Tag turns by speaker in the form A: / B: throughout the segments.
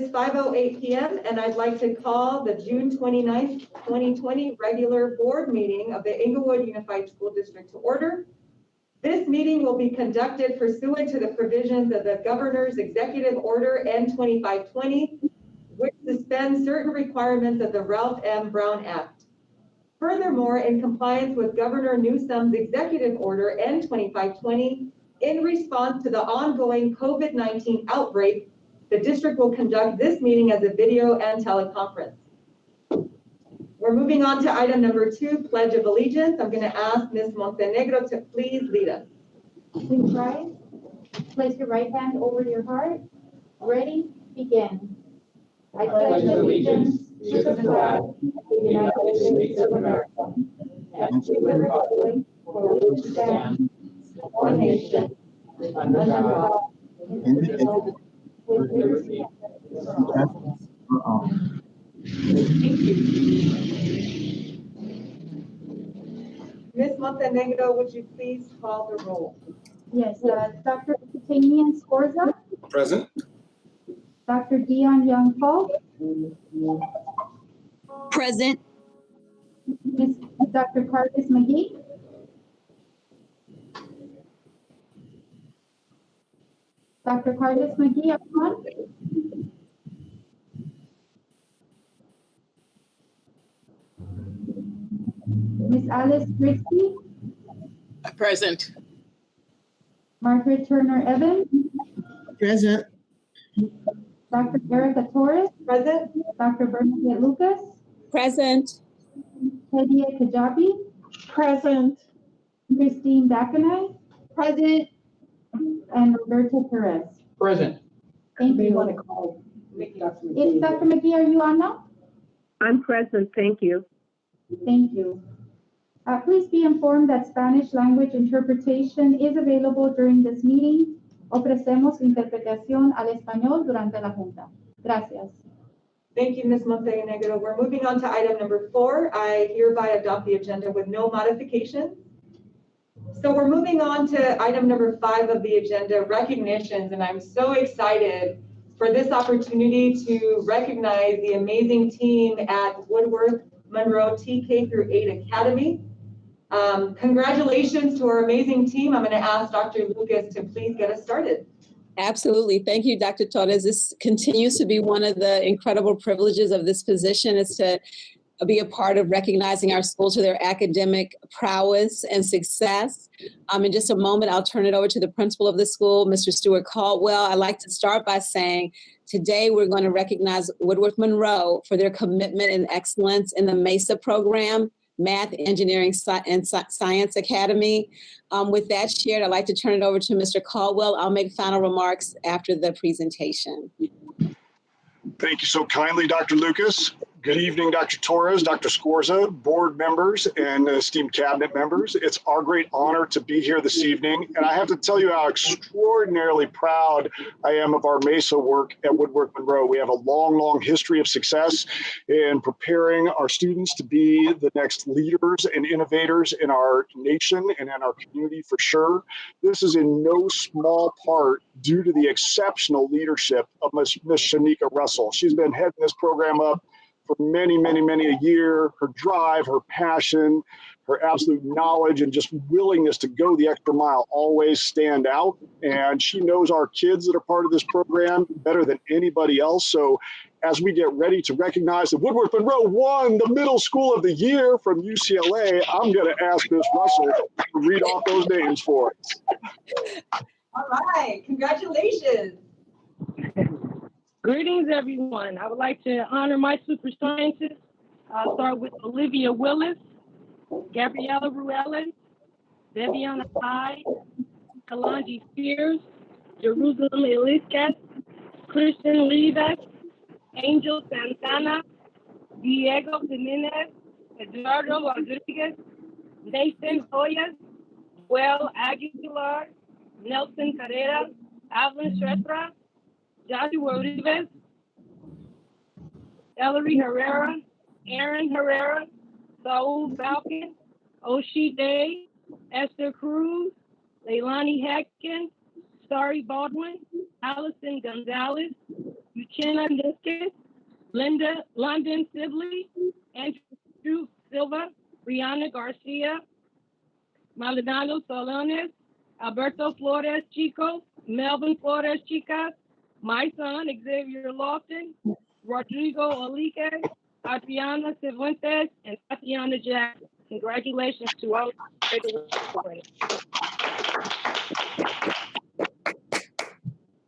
A: is 5:08 p.m. and I'd like to call the June 29th, 2020 regular board meeting of the Inglewood Unified School District to order. This meeting will be conducted pursuant to the provisions of the Governor's Executive Order N2520, which suspends certain requirements of the Ralph M. Brown Act. Furthermore, in compliance with Governor Newsom's Executive Order N2520, in response to the ongoing COVID-19 outbreak, the district will conduct this meeting as a video and teleconference. We're moving on to item number 2, Pledge of Allegiance. I'm going to ask Ms. Montenegro to please lead us.
B: Please rise. Place your right hand over your heart. Ready? Begin. I pledge allegiance to the flag of the United States of America and to the republic for which it stands, one nation, under God, indivisible, with liberty and justice for all.
A: Thank you. Ms. Montenegro, would you please call the roll?
B: Yes, Dr. Tamian Scorza.
C: Present.
B: Dr. Dion Young-Paul.
D: Present.
B: Dr. Carlos McGee. Dr. Carlos McGee, up front. Ms. Alice Grigsby.
D: Present.
B: Margaret Turner Evans.
D: Present.
B: Dr. Erica Torres.
A: Present.
B: Dr. Bernadette Lucas.
D: Present.
B: Hedia Kajabi.
D: Present.
B: Christine Dakanai.
D: Present.
B: And Roberto Perez.
C: Present.
B: Thank you. If Dr. McGee, are you on now?
E: I'm present, thank you.
B: Thank you. Please be informed that Spanish language interpretation is available during this meeting. Ofrecemos interpretación al español durante la junta. Gracias.
A: Thank you, Ms. Montenegro. We're moving on to item number 4. I hereby adopt the agenda with no modifications. So we're moving on to item number 5 of the agenda, recognitions, and I'm so excited for this opportunity to recognize the amazing team at Woodworth Monroe TK through 8 Academy. Congratulations to our amazing team. I'm going to ask Dr. Lucas to please get us started.
D: Absolutely. Thank you, Dr. Torres. This continues to be one of the incredible privileges of this position, is to be a part of recognizing our schools for their academic prowess and success. In just a moment, I'll turn it over to the principal of the school, Mr. Stuart Caldwell. I'd like to start by saying today we're going to recognize Woodworth Monroe for their commitment and excellence in the MESA program, Math, Engineering, and Science Academy. With that shared, I'd like to turn it over to Mr. Caldwell. I'll make final remarks after the presentation.
F: Thank you so kindly, Dr. Lucas. Good evening, Dr. Torres, Dr. Scorza, board members, and esteemed cabinet members. It's our great honor to be here this evening, and I have to tell you how extraordinarily proud I am of our MESA work at Woodworth Monroe. We have a long, long history of success in preparing our students to be the next leaders and innovators in our nation and in our community for sure. This is in no small part due to the exceptional leadership of Ms. Shanika Russell. She's been heading this program up for many a year. Her drive, her passion, her absolute knowledge, and just willingness to go the extra mile always stand out. And she knows our kids that are part of this program better than anybody else. So as we get ready to recognize that Woodworth Monroe won the Middle School of the Year from UCLA, I'm going to ask Ms. Russell to read off those names for us.
A: All right, congratulations.
E: Greetings, everyone. I would like to honor my super scientists. I'll start with Olivia Willis, Gabriella Ruelas, Viviana Hyde, Kalanji Spears, Jerusalem Eliskas, Christian Rivas, Angel Santana, Diego Jimenez, Eduardo Rodriguez, Nathan Hoyas, Joel Aguilar, Nelson Carrera, Alvin Stretra, Joshua Rivas, Ellery Herrera, Aaron Herrera, Saul Falcon, Oshie Day, Esther Cruz, Leilani Hackins, Starry Baldwin, Allison Gonzalez, Uchenna Niskus, Linda London Sibley, Andrew Silva, Brianna Garcia, Maldonado Solones, Alberto Flores Chicos, Melvin Flores Chicas, my son Xavier Lofton, Rodrigo Olique, Adriana Cifuentes, and Tatiana Jackson. Congratulations to all graduates.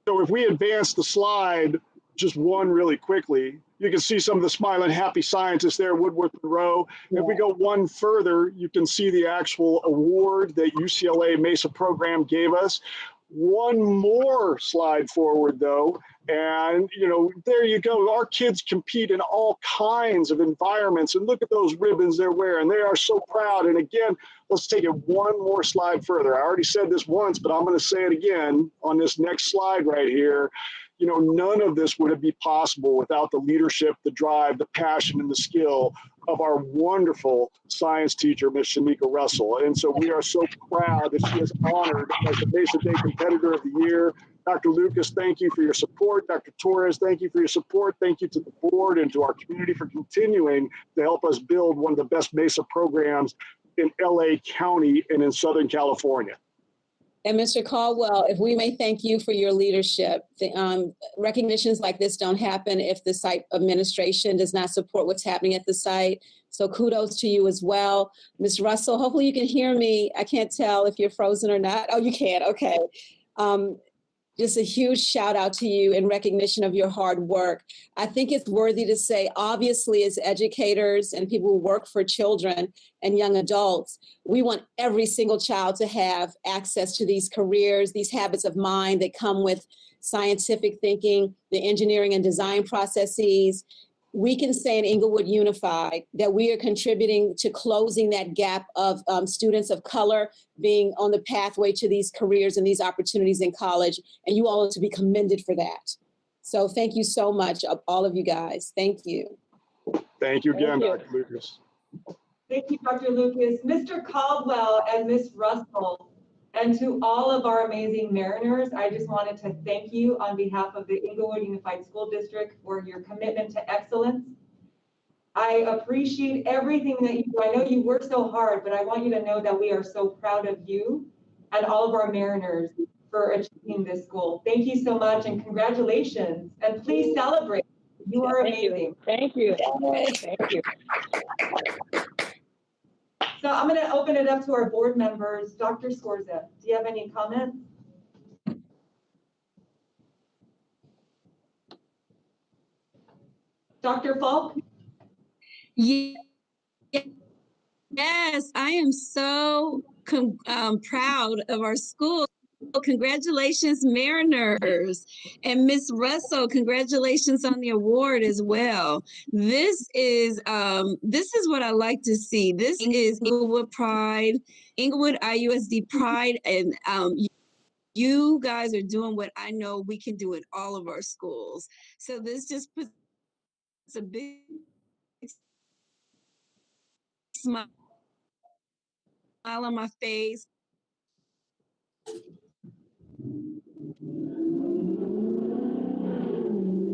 F: So if we advance the slide just one really quickly, you can see some of the smiling, happy scientists there, Woodworth Monroe. If we go one further, you can see the actual award that UCLA Mesa program gave us. One more slide forward, though, and there you go. Our kids compete in all kinds of environments, and look at those ribbons they're wearing. They are so proud. And again, let's take it one more slide further. I already said this once, but I'm going to say it again on this next slide right here. None of this would be possible without the leadership, the drive, the passion, and the skill of our wonderful science teacher, Miss Shanika Russell. And so we are so proud that she is honored as the Mesa Day Competitor of the Year. Dr. Lucas, thank you for your support. Dr. Torres, thank you for your support. Thank you to the board and to our community for continuing to help us build one of the best Mesa programs in LA County and in Southern California.
D: And Mr. Caldwell, if we may thank you for your leadership. Recognitions like this don't happen if the site administration does not support what's happening at the site. So kudos to you as well. Ms. Russell, hopefully you can hear me. I can't tell if you're frozen or not. Oh, you can, okay. Just a huge shout out to you in recognition of your hard work. I think it's worthy to say, obviously, as educators and people who work for children and young adults, we want every single child to have access to these careers, these habits of mind that come with scientific thinking, the engineering and design processes. We can say in Inglewood Unified that we are contributing to closing that gap of students of color being on the pathway to these careers and these opportunities in college. And you all are to be commended for that. So thank you so much, all of you guys. Thank you.
F: Thank you again,
E: Thank you.
F: Dr. Lucas.
A: Thank you, Dr. Lucas. Mr. Caldwell and Ms. Russell, and to all of our amazing Mariners, I just wanted to thank you on behalf of the Inglewood Unified School District for your commitment to excellence. I appreciate everything that you do. I know you work so hard, but I want you to know that we are so proud of you and all of our Mariners for achieving this goal. Thank you so much and congratulations. And please celebrate. You are amazing.
E: Thank you. Thank you.
A: So I'm going to open it up to our board members. Dr. Scorza, do you have any comments? Dr. Falk?
C: Yes, I am so proud of our school. Congratulations, Mariners. And Miss Russell, congratulations on the award as well. This is what I like to see. This is Inglewood Pride, Inglewood IUSD Pride, and you guys are doing what I know we can do at all of our schools. So this just puts a big smile on my face.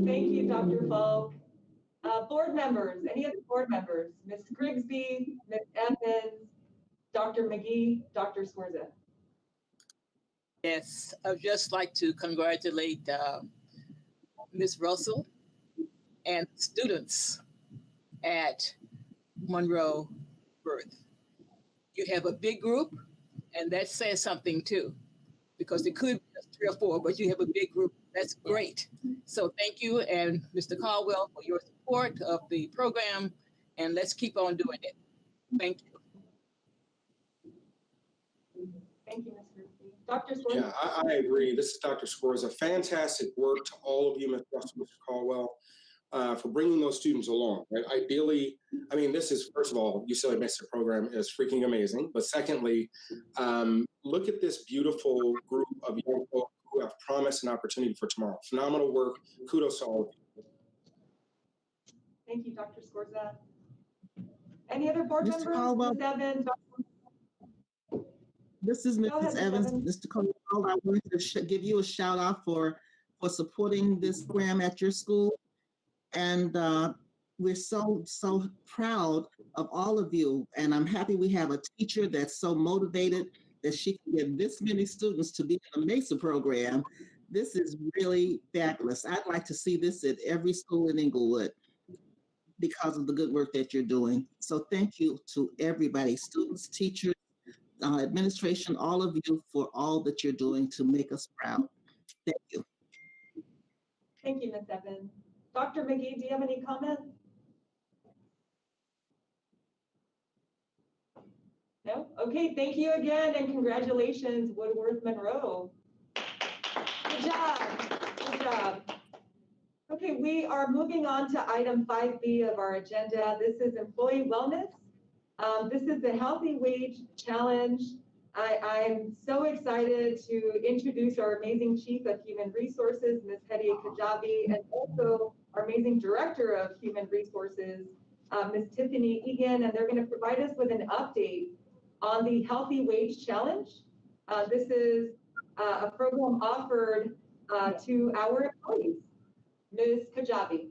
A: Thank you, Dr. Falk. Board members, any other board members? Ms. Grigsby, Ms. Evans, Dr. McGee, Dr. Scorza.
G: Yes, I'd just like to congratulate Ms. Russell and students at Monroe Birth. You have a big group, and that says something too, because it could be just 3 or 4, but you have a big group. That's great. So thank you, and Mr. Caldwell, for your support of the program, and let's keep on doing it. Thank you.
A: Thank you, Ms. Grigsby. Dr. Scorza.
H: Yeah, I agree. This is Dr. Scorza. Fantastic work to all of you, Ms. Russell, Mr. Caldwell, for bringing those students along. Right? Ideally, I mean, this is, first of all, UCLA Mesa program is freaking amazing. But secondly, look at this beautiful group of young folks who have promise and opportunity for tomorrow. Phenomenal work. Kudos to all of you.
A: Thank you, Dr. Scorza. Any other board
I: Mr.
A: members?
I: Caldwell.
A: Ms. Evans?
I: This is
A: Go ahead,
I: Mrs. Evans.
A: Ms.
I: Mr. Caldwell, I wanted to give you a shout out for for supporting this program at your school. And we're so proud of all of you. And I'm happy we have a teacher that's so motivated that she can get this many students to be in the MESA program. This is really fabulous. I'd like to see this at every school in Inglewood because of the good work that you're doing. So thank you to everybody, students, teachers, administration, all of you for all that you're doing to make us proud. Thank you.
A: Thank you, Ms. Evans. Dr. McGee, do you have any comments? No? Okay, thank you again and congratulations, Woodworth Monroe. Good job, good job. Okay, we are moving on to item 5B of our agenda. This is employee wellness. This is the Healthy Wage Challenge. I'm so excited to introduce our amazing Chief of Human Resources, Ms. Hedi Kajabi, and also our amazing Director of Human Resources, Ms. Tiffany Egan, and they're going to provide us with an update on the Healthy Wage Challenge. This is a program offered to our employees. Ms. Kajabi.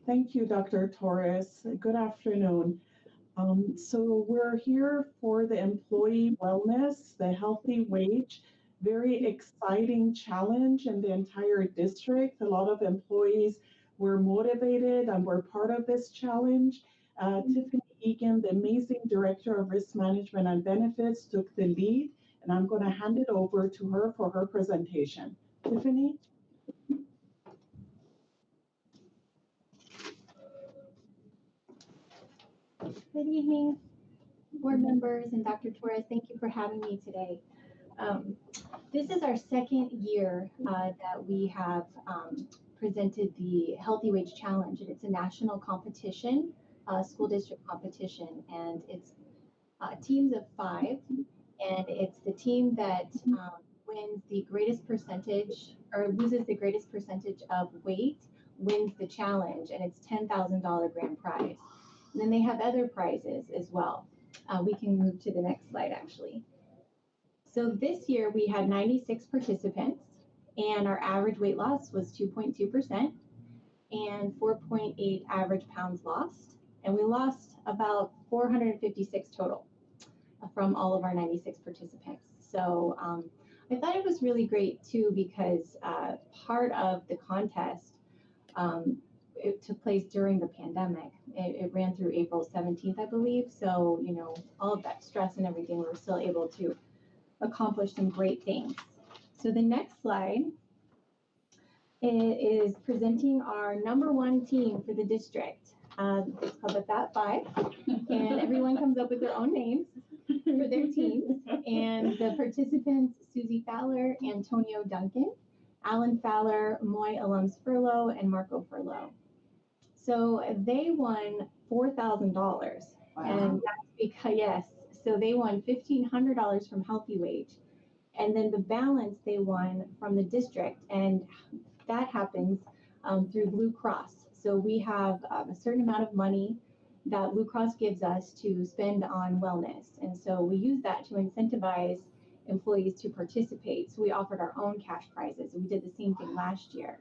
J: Thank you, Dr. Torres. Good afternoon. So we're here for the employee wellness, the healthy wage, very exciting challenge in the entire district. A lot of employees were motivated and were part of this challenge. Tiffany Egan, the amazing Director of Risk Management and Benefits, took the lead, and I'm going to hand it over to her for her presentation. Tiffany?
B: Good evening, board members and Dr. Torres. Thank you for having me today. This is our second year that we have presented the Healthy Wage Challenge, and it's a national competition, school district competition, and it's teams of 5, and it's the team that wins the greatest percentage or loses the greatest percentage of weight wins the challenge, and it's $10,000 grand prize. And then they have other prizes as well. We can move to the next slide, actually. So this year we had 96 participants, and our average weight loss was 2.2% and 4.8 average pounds lost. And we lost about 456 total from all of our 96 participants. So I thought it was really great too, because part of the contest, it took place during the pandemic. It ran through April 17th, I believe. So, you know, all of that stress and everything, we were still able to accomplish some great things. So the next slide is presenting our #1 team for the district. It's called the Fat 5, and everyone comes up with their own names for their teams. And the participants, Susie Fowler, Antonio Duncan, Alan Fowler, Moy Alums Furlow, and Marco Furlow. So they won $4,000. Wow. And that's because, yes, so they won $1,500 from Healthy Wage. And then the balance they won from the district. And that happens through Blue Cross. So we have a certain amount of money that Blue Cross gives us to spend on wellness. And so we use that to incentivize employees to participate. So we offered our own cash prizes. We did the same thing last year.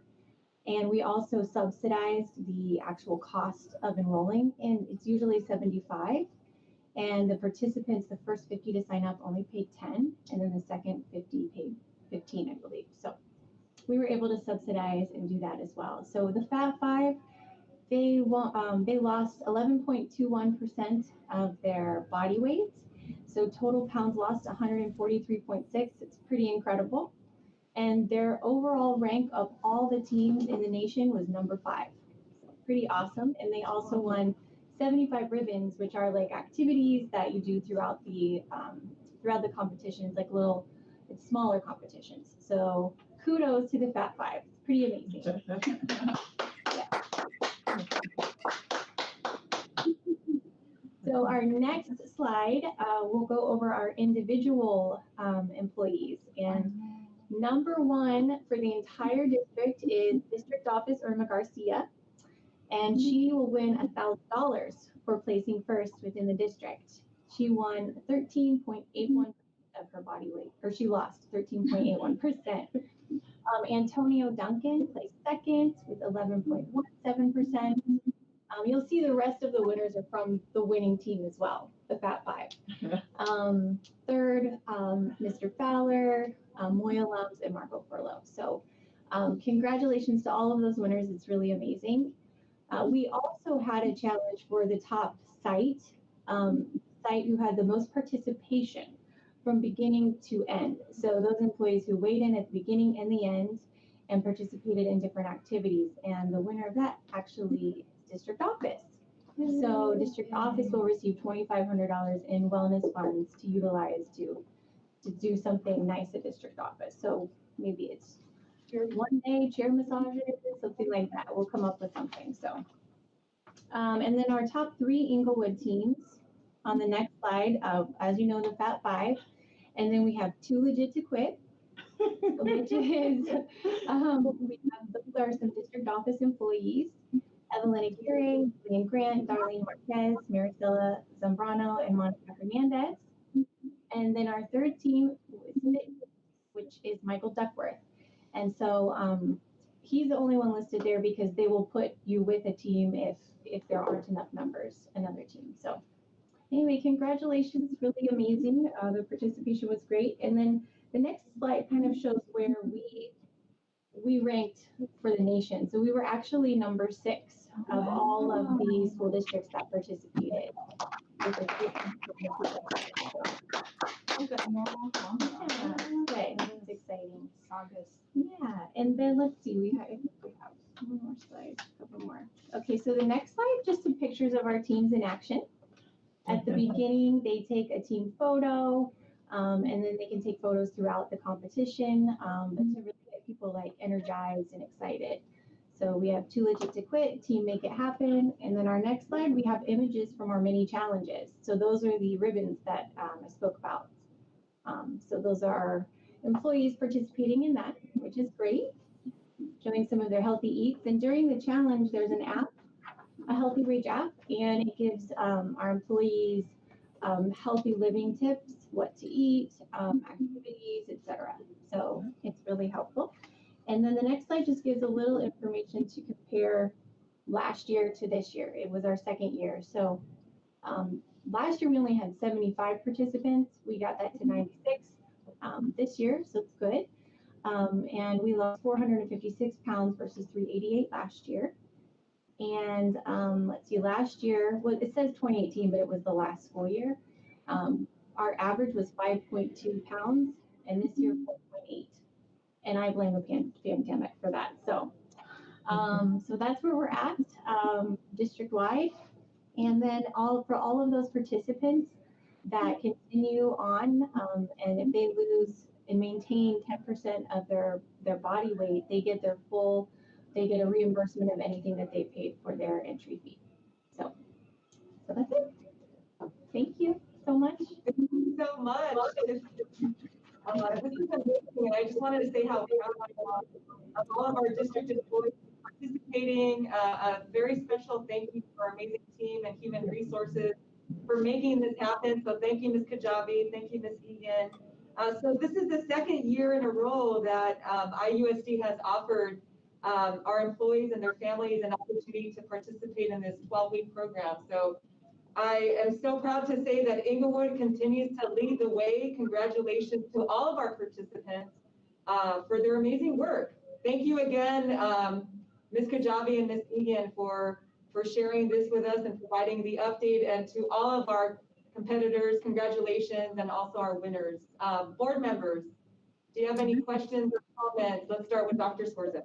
B: And we also subsidized the actual cost of enrolling, and it's usually $75. And the participants, the first 50 to sign up only paid $10, and then the second 50 paid $15, I believe. So we were able to subsidize and do that as well. So the Fat 5, they lost 11.21% of their body weight. So total pounds lost 143.6. It's pretty incredible. And their overall rank of all the teams in the nation was #5. So pretty awesome. And they also won 75 ribbons, which are like activities that you do throughout the competitions, like it's smaller competitions. So kudos to the Fat 5. It's pretty amazing. So our next slide, we'll go over our individual employees. And #1 for the entire district is District Office Irma Garcia, and she will win $1,000 for placing first within the district. She won 13.81% of of her body weight, or she lost 13.81%. Antonio Duncan placed second with 11.17%. You'll see the rest of the winners are from the winning team as well, the Fat Five. Third, Mr. Fowler, Moya Lums, and Marco Forlo. So congratulations to all of those winners. It's really amazing. We also had a challenge for the top site who had the most participation from beginning to end. So those employees who weighed in at the beginning and the end and participated in different activities. And the winner of that actually is district office. So district office will receive $2,500 in wellness funds to utilize to do something nice at district office. So maybe it's one day chair massages, something like that. We'll come up with something. So, and then our top 3 Inglewood teams on the next slide, as you know, the Fat Five, and then we have 2 legit to quit, which is we have those are some district office employees: Evelyn Aguirre, Lynn Grant, Darlene Marquez, Maricela Zambrano, and Monica Hernandez. And then our 3rd team, which is Michael Duckworth. And so he's the only one listed there because they will put you with a team if there aren't enough members, another team. So anyway, congratulations, really amazing. The participation was great. And then the next slide kind of shows where we ranked for the nation. So we were actually number 6 of all of the school districts that participated. Good. That's exciting. August. Yeah. And then let's see, we have one more slide, a couple more. Okay, so the next slide, just some pictures of our teams in action. At the beginning, they take a team photo, and then they can take photos throughout the competition, but to really get people like energized and excited. So we have 2 legit to quit, team make it happen. And then our next slide, we have images from our mini challenges. So those are the ribbons that I spoke about. So those are our employees participating in that, which is great, showing some of their healthy eats. And during the challenge, there's an app, a Healthy Rage app, and it gives our employees healthy living tips, what to eat, activities, etc. So it's really helpful. And then the next slide just gives a little information to compare last year to this year. It was our 2nd year. So last year we only had 75 participants. We got that to 96 this year, so it's good. And we lost 456 pounds versus 388 last year. And let's see, last year, well, it says 2018, but it was the last school year. Our average was 5.2 pounds, and this year 4.8. And I blame the pandemic for that. So, so that's where we're at district-wide. And then for all of those participants that continue on, and if they lose and maintain 10% of their body weight, they get a reimbursement of anything that they paid for their entry fee. So that's it. Thank you so much.
A: Thank you so much. This is amazing, and I just wanted to say how proud I am of all of our district employees participating. A very special thank you to our amazing team and human resources for making this happen. So thank you, Ms. Kajabi. Thank you, Ms. Egan. So this is the 2nd year in a row that IUSD has offered our employees and their families an opportunity to participate in this 12-week program. So I am so proud to say that Inglewood continues to lead the way. Congratulations to all of our participants for their amazing work. Thank you again, Ms. Kajabi and Ms. Egan for sharing this with us and providing the update, and to all of our competitors, congratulations, and also our winners. Board members, do you have any questions or comments? Let's start with Dr. Scorza.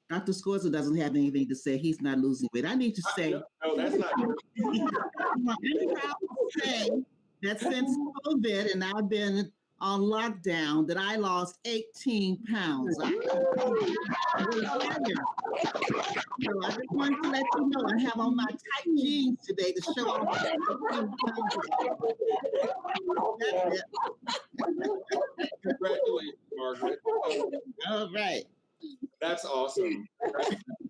I: Dr. Scorza doesn't have anything to say. He's not losing weight. I need to say.
H: No, that's not true.
I: I'm proud to say that since COVID and I've been on lockdown, that I lost 18 pounds. So I just wanted to let you know I have on my tight jeans today to show off my 18 pounds. That's it.
H: Congratulations, Margaret.
I: All right.
H: That's awesome.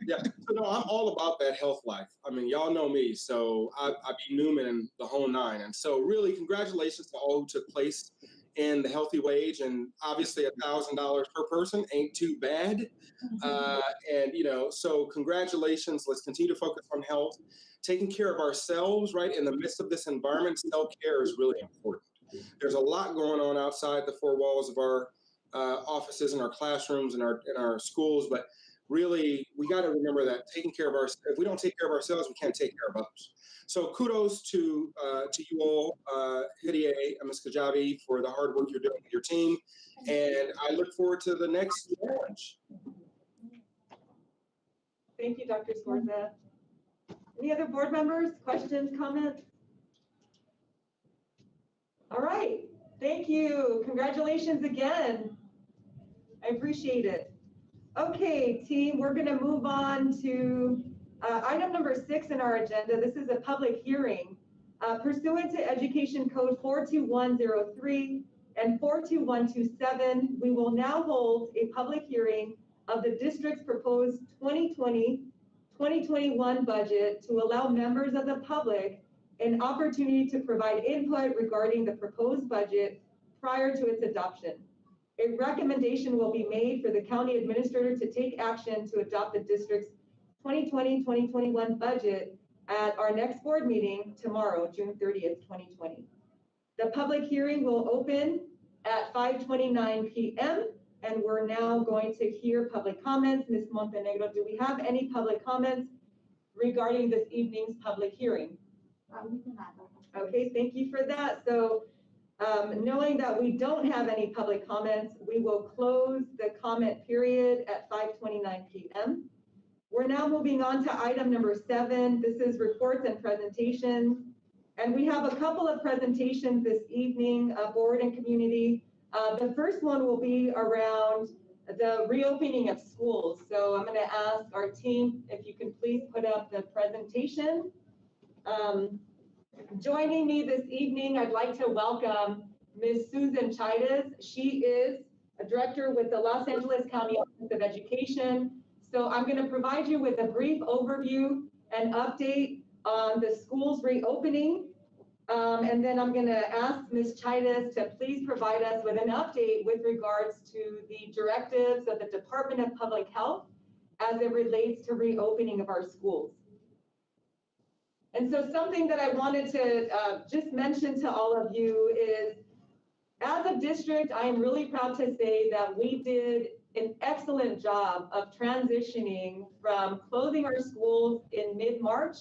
H: Yeah, so no, I'm all about that health life. I mean, y'all know me, so I be Newman and the whole nine. And so really, congratulations to all who took place in the healthy wage. And obviously $1,000 per person ain't too bad. And, you know, so congratulations. Let's continue to focus on health, taking care of ourselves, right? In the midst of this environment, self-care is really important. There's a lot going on outside the four walls of our offices and our classrooms and our schools, but really, we got to remember that taking care of if we don't take care of ourselves, we can't take care of others. So kudos to you all, Hidie and Ms. Kajabi, for the hard work you're doing with your team. And I look forward to the next challenge.
A: Thank you, Dr. Scorza. Any other board members, questions, comments? All right, thank you. Congratulations again. I appreciate it. Okay, team, we're going to move on to item number 6 in our agenda. This is a public hearing. Pursuant to Education Code 42103 and 42127, we will now hold a public hearing of the district's proposed 2020-2021 budget to allow members of the public an opportunity to provide input regarding the proposed budget prior to its adoption. A recommendation will be made for the county administrator to take action to adopt the district's 2020-2021 budget at our next board meeting tomorrow, June 30th, 2020. The public hearing will open at 5:29 p.m. and we're now going to hear public comments. Ms. Montenegro, do we have any public comments regarding this evening's public hearing?
B: We do not.
A: Okay, thank you for that. So knowing that we don't have any public comments, we will close the comment period at 5:29 p.m. We're now moving on to item number 7. This is reports and presentations. And we have a couple of presentations this evening, board and community. The first one will be around the reopening of schools. So I'm going to ask our team if you can please put up the presentation. Joining me this evening, I'd like to welcome Ms. Susan Chidas. She is a director with the Los Angeles County Office of Education. So I'm going to provide you with a brief overview and update on the schools reopening. And then I'm going to ask Ms. Chidas to please provide us with an update with regards to the directives of the Department of Public Health as it relates to reopening of our schools. And so something that I wanted to just mention to all of you is, as a district, I am really proud to say that we did an excellent job of transitioning from closing our schools in mid-March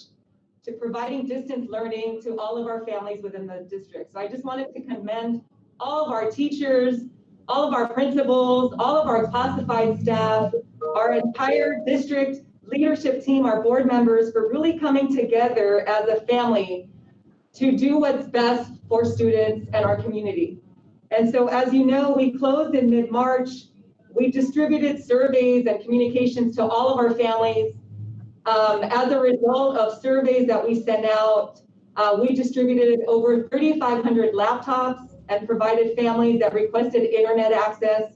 A: to providing distance learning to all of our families within the district. So I just wanted to commend all of our teachers, all of our principals, all of our classified staff, our entire district leadership team, our board members, for really coming together as a family to do what's best for students and our community. And so, as you know, we closed in mid-March. We distributed surveys and communications to all of our families. As a result of surveys that we sent out, we distributed over 3,500 laptops and provided families that requested internet access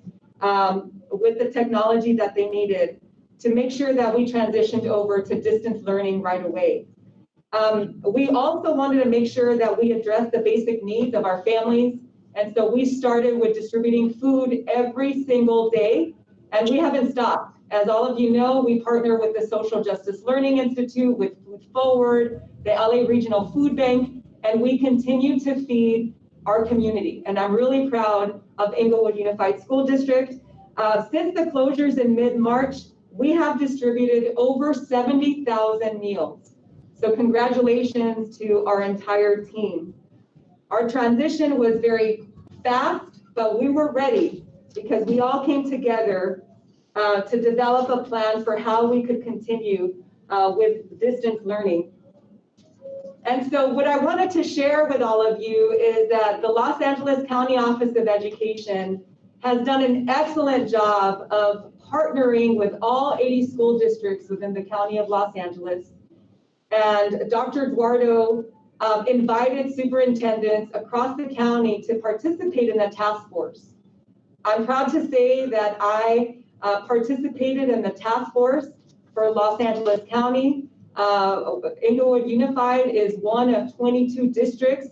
A: with the technology that they needed to make sure that we transitioned over to distance learning right away. We also wanted to make sure that we addressed the basic needs of our families. And so we started with distributing food every single day, and we haven't stopped. As all of you know, we partner with the Social Justice Learning Institute, with Food Forward, the LA Regional Food Bank, and we continue to feed our community. And I'm really proud of Inglewood Unified School District. Since the closures in mid-March, we have distributed over 70,000 meals. So congratulations to our entire team. Our transition was very fast, but we were ready because we all came together to develop a plan for how we could continue with distance learning. And so what I wanted to share with all of you is that the Los Angeles County Office of Education has done an excellent job of partnering with all 80 school districts within the County of Los Angeles. And Dr. Eduardo invited superintendents across the county to participate in the task force. I'm proud to say that I participated in the task force, for Los Angeles County. Inglewood Unified is one of 22 districts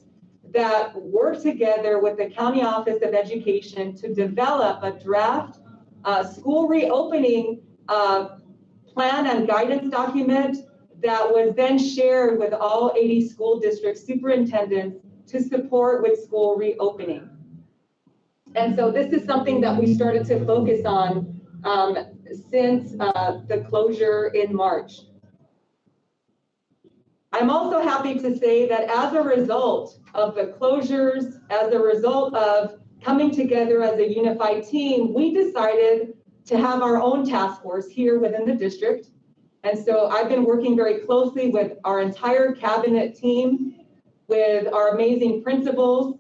A: that work together with the County Office of Education to develop a draft school reopening plan and guidance document that was then shared with all 80 school district superintendents to support with school reopening. And so this is something that we started to focus on since the closure in March. I'm also happy to say that as a result of the closures, as a result of coming together as a unified team, we decided to have our own task force here within the district. And so I've been working very closely with our entire cabinet team, with our amazing principals,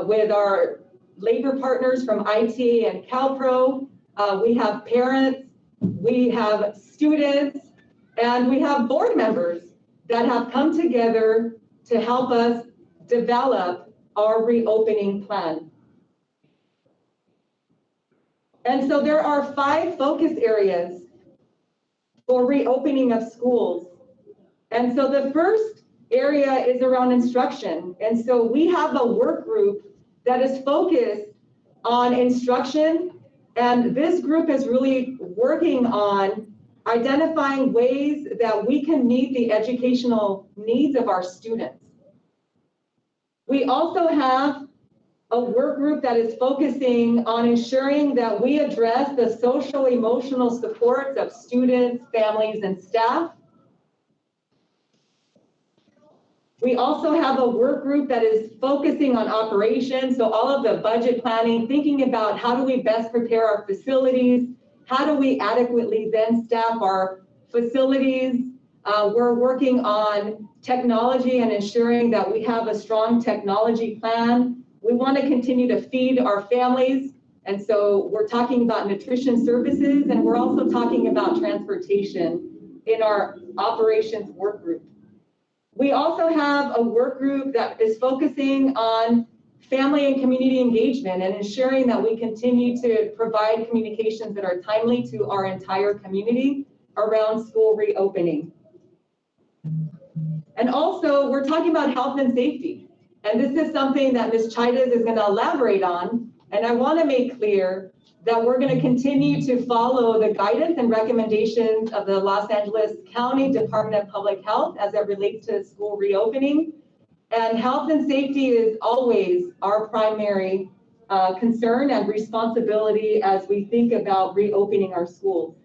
A: with our labor partners from ITA and CalPro. We have parents, we have students, and we have board members that have come together to help us develop our reopening plan. And so there are 5 focus areas for reopening of schools. And so the first area is around instruction. And so we have a work group that is focused on instruction. And this group is really working on identifying ways that we can meet the educational needs of our students. We also have a work group that is focusing on ensuring that we address the social emotional supports of students, families, and staff. We also have a work group that is focusing on operations, so all of the budget planning, thinking about how do we best prepare our facilities, how do we adequately then staff our facilities. We're working on technology and ensuring that we have a strong technology plan. We want to continue to feed our families, and so we're talking about nutrition services, and we're also talking about transportation in our operations work group. We also have a work group that is focusing on family and community engagement and ensuring that we continue to provide communications that are timely to our entire community around school reopening. And also, we're talking about health and safety. And this is something that Ms. Chaides is going to elaborate on. And I want to make clear that we're going to continue to follow the guidance and recommendations of the Los Angeles County Department of Public Health as it relates to school reopening. And health and safety is always our primary concern and responsibility as we think about reopening our schools.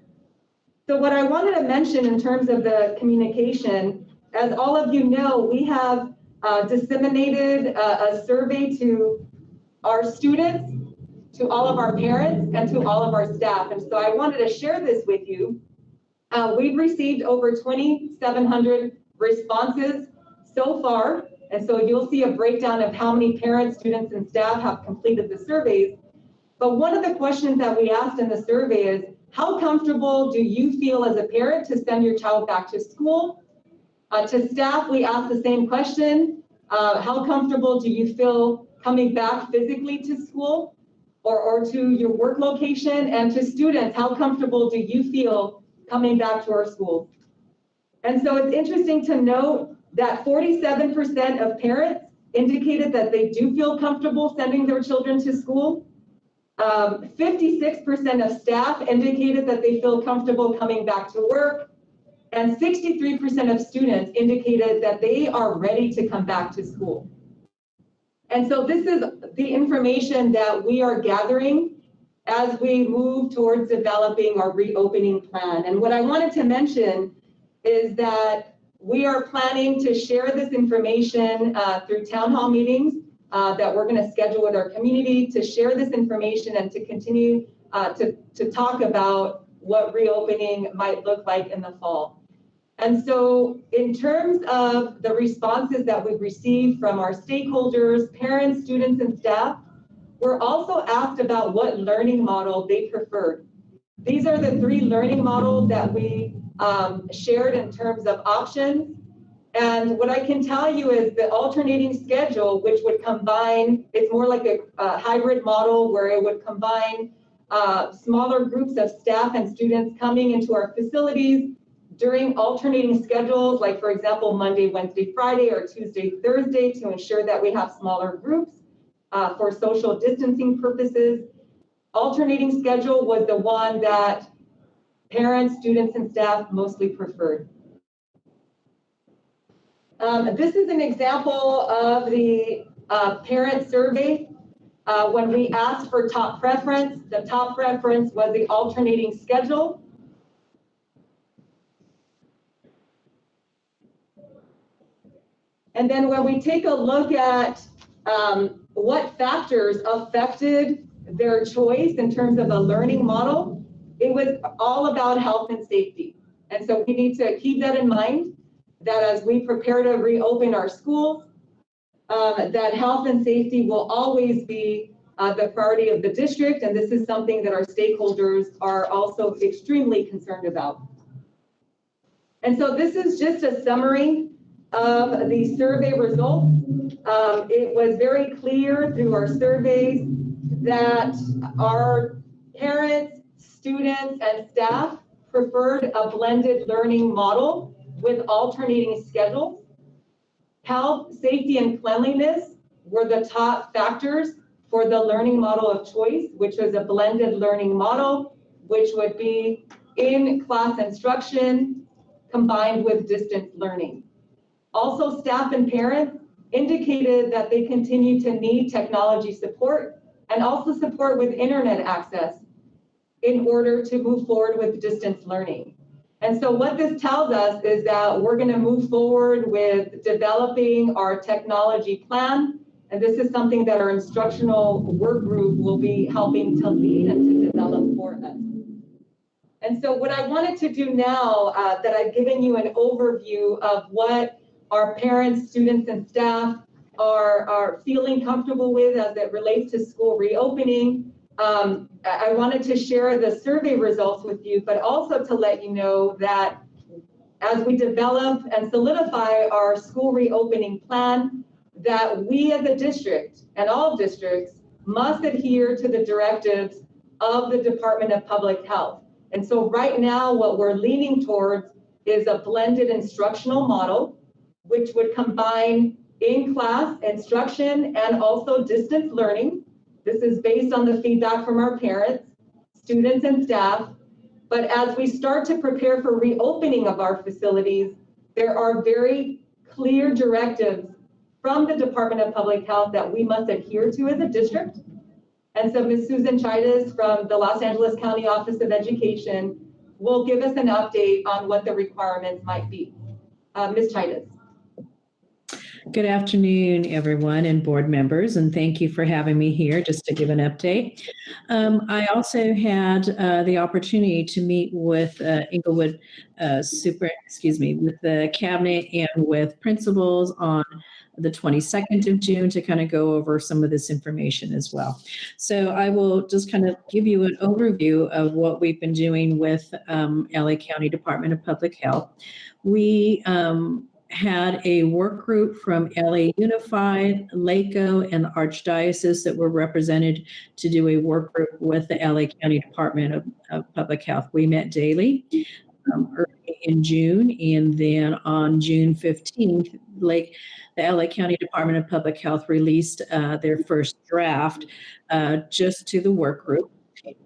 A: So what I wanted to mention in terms of the communication, as all of you know, we have disseminated a survey to our students, to all of our parents, and to all of our staff. And so I wanted to share this with you. We've received over 2,700 responses so far. And so you'll see a breakdown of how many parents, students, and staff have completed the surveys. But one of the questions that we asked in the survey is, how comfortable do you feel as a parent to send your child back to school? To staff, we asked the same question. How comfortable do you feel coming back physically to school or to your work location? And to students, how comfortable do you feel coming back to our schools? And so it's interesting to note that 47% of parents indicated that they do feel comfortable sending their children to school. 56% of staff indicated that they feel comfortable coming back to work. And 63% of students indicated that they are ready to come back to school. And so this is the information that we are gathering as we move towards developing our reopening plan. And what I wanted to mention is that we are planning to share this information through town hall meetings that we're going to schedule with our community to share this information and to continue to talk about what reopening might look like in the fall. And so in terms of the responses that we've received from our stakeholders, parents, students, and staff, we're also asked about what learning model they preferred. These are the 3 learning models that we shared in terms of options. And what I can tell you is the alternating schedule, which would combine, it's more like a hybrid model where it would combine smaller groups of staff and students coming into our facilities during alternating schedules, like for example, Monday, Wednesday, Friday, or Tuesday, Thursday, to ensure that we have smaller groups for social distancing purposes. Alternating schedule was the one that parents, students, and staff mostly preferred. This is an example of the parent survey. When we asked for top preference, the top preference was the alternating schedule. And then when we take a look at what factors affected their choice in terms of a learning model, it was all about health and safety. And so we need to keep that in mind, that as we prepare to reopen our schools, that health and safety will always be the priority of the district. And this is something that our stakeholders are also extremely concerned about. And so this is just a summary of the survey results. It was very clear through our surveys that our parents, students, and staff preferred a blended learning model with alternating schedules. Health, safety, and cleanliness were the top factors for the learning model of choice, which was a blended learning model, which would be in-class instruction combined with distance learning. Also, staff and parents indicated that they continue to need technology support and also support with internet access in order to move forward with distance learning. And so what this tells us is that we're going to move forward with developing our technology plan. And this is something that our instructional work group will be helping to lead and to develop for us. And so what I wanted to do now, that I've given you an overview of what our parents, students, and staff are feeling comfortable with as it relates to school reopening. I wanted to share the survey results with you, but also to let you know that as we develop and solidify our school reopening plan, that we as a district and all districts must adhere to the directives of the Department of Public Health. And so right now, what we're leaning towards is a blended instructional model, which would combine in-class instruction and also distance learning. This is based on the feedback from our parents, students, and staff. But as we start to prepare for reopening of our facilities, there are very clear directives from the Department of Public Health that we must adhere to as a district. And so Ms. Susan Chidas from the Los Angeles County Office of Education will give us an update on what the requirements might be. Ms. Chidas.
K: Good afternoon, everyone, and board members, and thank you for having me here just to give an update. I also had the opportunity to meet with Inglewood with the cabinet and with principals on the 22nd of June to kind of go over some of this information as well. So I will just kind of give you an overview of what we've been doing with LA County Department of Public Health. We had a work group from LA Unified, LACO, and the Archdiocese that were represented to do a work group with the LA County Department of Public Health. We met daily early in June, and then on June 15th, the LA County Department of Public Health released their first draft just to the work group.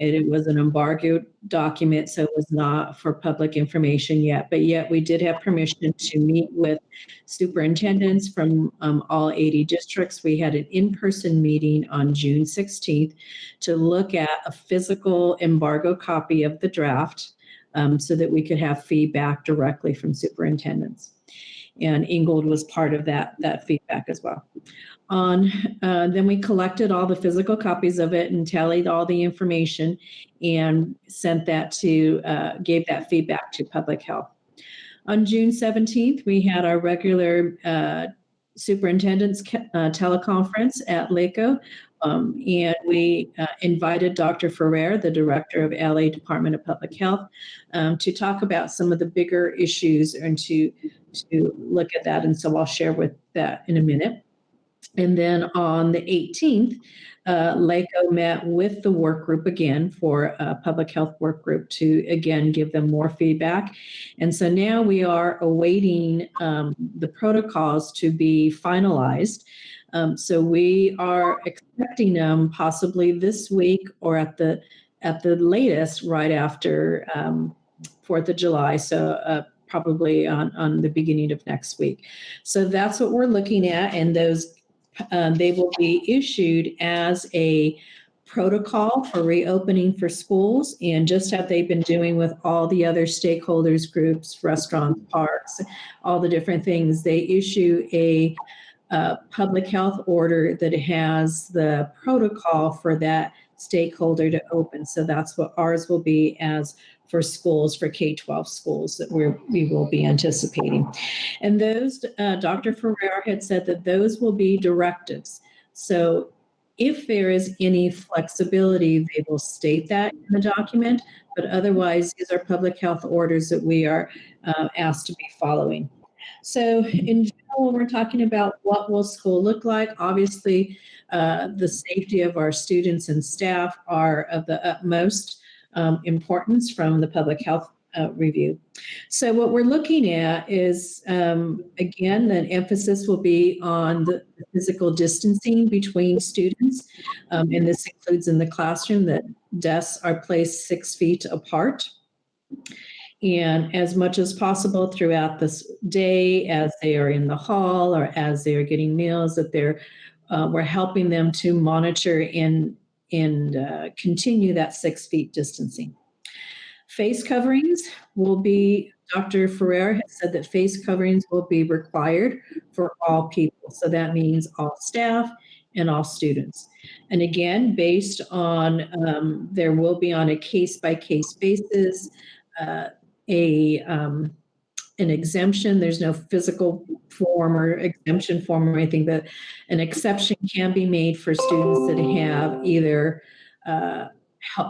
K: It was an embargoed document, so it was not for public information yet, but yet we did have permission to meet with superintendents from all 80 districts. We had an in-person meeting on June 16th to look at a physical embargo copy of the draft so that we could have feedback directly from superintendents. And Ingold was part of that feedback as well. Then we collected all the physical copies of it and tallied all the information and sent that gave that feedback to Public Health. On June 17th, we had our regular superintendent's teleconference at LACO, and we invited Dr. Ferrer, the director of LA Department of Public Health, to talk about some of the bigger issues and to look at that. And so I'll share with that in a minute. And then on the 18th, LACO met with the work group again for a public health work group to, again, give them more feedback. And so now we are awaiting the protocols to be finalized. So we are expecting them possibly this week or at the latest right after 4th of July. So probably on the beginning of next week. So that's what we're looking at, and those they will be issued as a protocol for reopening for schools, and just as they've been doing with all the other stakeholders groups, restaurants, parks, all the different things. They issue a public health order that has the protocol for that stakeholder to open. So that's what ours will be as for schools, for K-12 schools that we will be anticipating. And those, Dr. Ferrer had said that those will be directives. So if there is any flexibility, they will state that in the document, but otherwise these are public health orders that we are asked to be following. So in general, we're talking about what will school look like. Obviously, the safety of our students and staff are of the utmost importance from the public health review. So what we're looking at is, again, an emphasis will be on the physical distancing between students. And this includes in the classroom that desks are placed 6 feet apart. And as much as possible throughout this day, as they are in the hall or as they are getting meals, that we're helping them to monitor and continue that 6 feet distancing. Face coverings will be, Dr. Ferrer has said that face coverings will be required for all people. So that means all staff and all students. And again, based on, there will be on a case-by-case basis, an exemption. There's no physical form or exemption form or anything, but an exception can be made for students that have either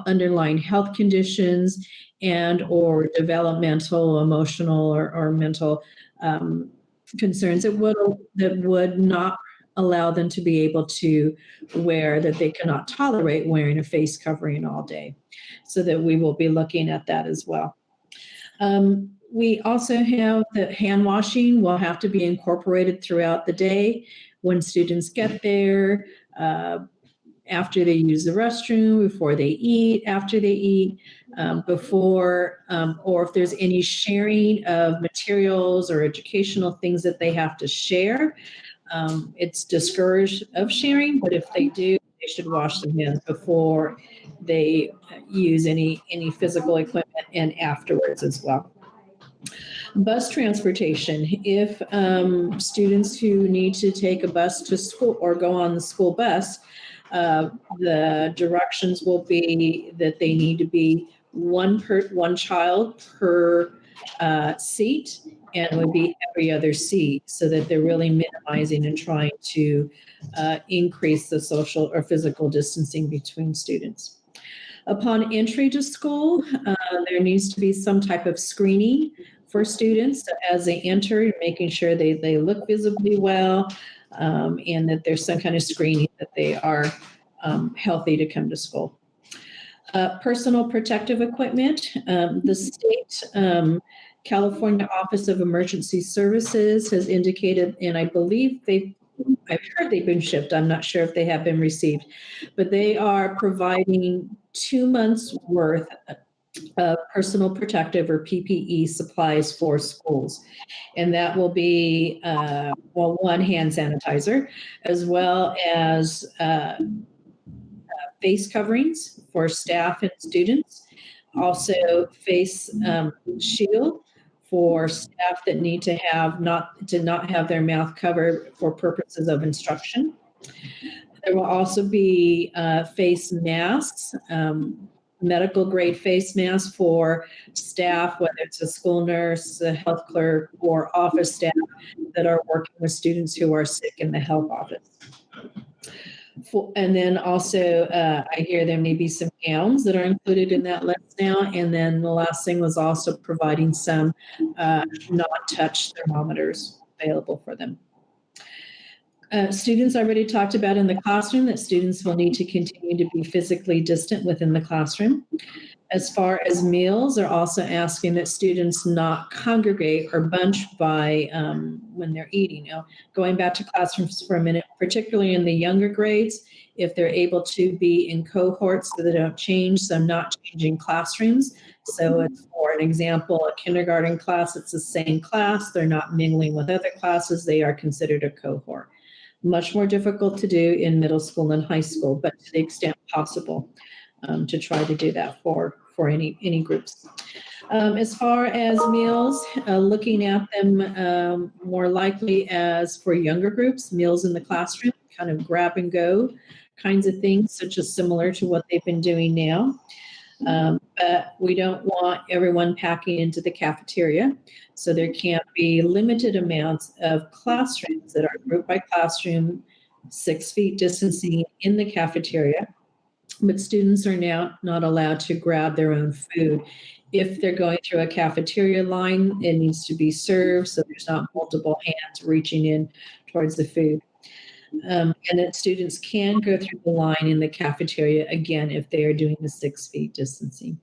K: underlying health conditions and or developmental, emotional, or mental concerns that would not allow them to be able to wear, that they cannot tolerate wearing a face covering all day. So that we will be looking at that as well. We also have the hand washing will have to be incorporated throughout the day when students get there, after they use the restroom, before they eat, after they eat, before, or if there's any sharing of materials or educational things that they have to share. It's discouraged of sharing, but if they do, they should wash their hands before they use any physical equipment and afterwards as well. Bus transportation. If students who need to take a bus to school or go on the school bus, the directions will be that they need to be one child per seat, and would be every other seat, so that they're really minimizing and trying to increase the social or physical distancing between students. Upon entry to school, there needs to be some type of screening for students as they enter, making sure they look visibly well, and that there's some kind of screening that they are healthy to come to school. Personal protective equipment. The state California Office of Emergency Services has indicated, and I believe I've heard they've been shipped. I'm not sure if they have been received, but they are providing 2 months worth of personal protective or PPE supplies for schools. And that will be, one, hand sanitizer, as well as face coverings for staff and students. Also face shield for staff that need to not have their mouth covered for purposes of instruction. There will also be face masks, medical grade face masks for staff, whether it's a school nurse, a health clerk, or office staff that are working with students who are sick in the health office. And then also, I hear there may be some gowns that are included in that list now. And then the last thing was also providing some non-touch thermometers available for them. Students already talked about in the classroom that students will need to continue to be physically distant within the classroom. As far as meals, they're also asking that students not congregate or bunch by when they're eating. Now, going back to classrooms for a minute, particularly in the younger grades, if they're able to be in cohorts so they don't change, so not changing classrooms. So it's, for an example, a kindergarten class, it's the same class, they're not mingling with other classes, they are considered a cohort. Much more difficult to do in middle school and high school, but to the extent possible. To try to do that for any groups. As far as meals, looking at them more likely as for younger groups, meals in the classroom, kind of grab and go kinds of things, such as similar to what they've been doing now. But we don't want everyone packing into the cafeteria. So there can't be limited amounts of classrooms that are group by classroom, 6 feet distancing in the cafeteria. But students are now not allowed to grab their own food. If they're going through a cafeteria line, it needs to be served so there's not multiple hands reaching in towards the food. And that students can go through the line in the cafeteria again if they are doing the 6 feet distancing.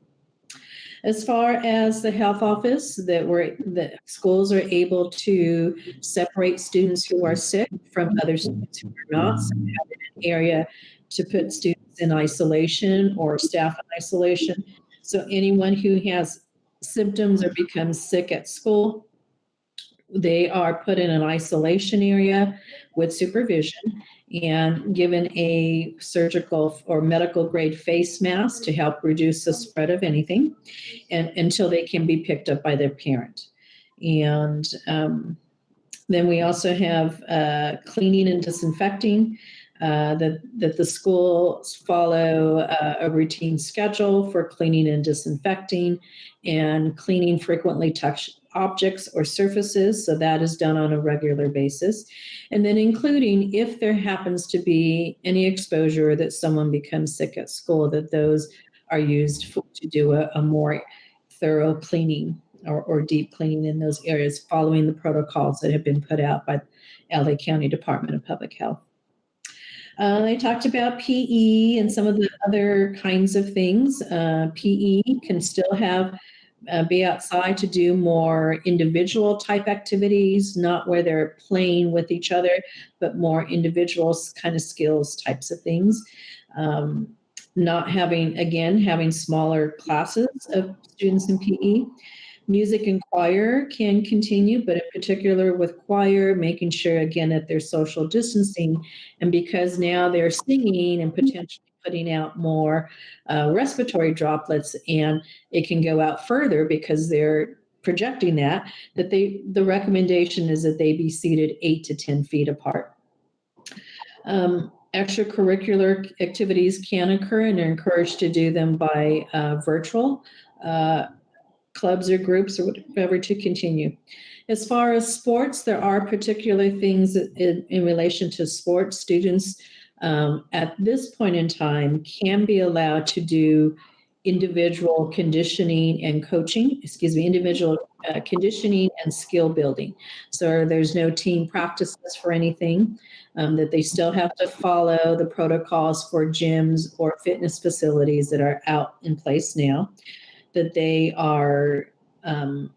K: As far as the health office, that schools are able to separate students who are sick from other students who are not. So we have an area to put students in isolation or staff in isolation. So anyone who has symptoms or becomes sick at school, they are put in an isolation area with supervision and given a surgical or medical grade face mask to help reduce the spread of anything and until they can be picked up by their parent. And then we also have cleaning and disinfecting. That the schools follow a routine schedule for cleaning and disinfecting and cleaning frequently touched objects or surfaces. So that is done on a regular basis. And then including if there happens to be any exposure that someone becomes sick at school, that those are used to do a more thorough cleaning or deep cleaning in those areas following the protocols that have been put out by LA County Department of Public Health. They talked about PE and some of the other kinds of things. PE can still be outside to do more individual type activities, not where they're playing with each other, but more individual kind of skills types of things. Not having smaller classes of students in PE. Music and choir can continue, but in particular with choir, making sure again that they're social distancing. And because now they're singing and potentially putting out more respiratory droplets, and it can go out further because they're projecting that the recommendation is that they be seated 8 to 10 feet apart. Extracurricular activities can occur and are encouraged to do them by virtual clubs or groups or whatever to continue. As far as sports, there are particular things in relation to sports. Students at this point in time can be allowed to do individual conditioning and coaching, individual conditioning and skill building. So there's no team practices for anything, that they still have to follow the protocols for gyms or fitness facilities that are out in place now, that they are,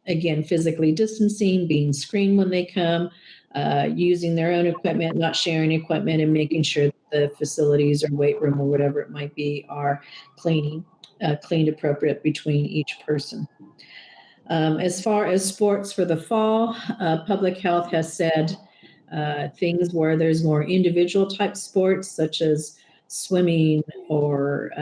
K: again, physically distancing, being screened when they come, using their own equipment, not sharing equipment, and making sure that the facilities or weight room or whatever it might be are cleaned appropriate between each person. As far as sports for the fall, public health has said things where there's more individual type sports such as swimming or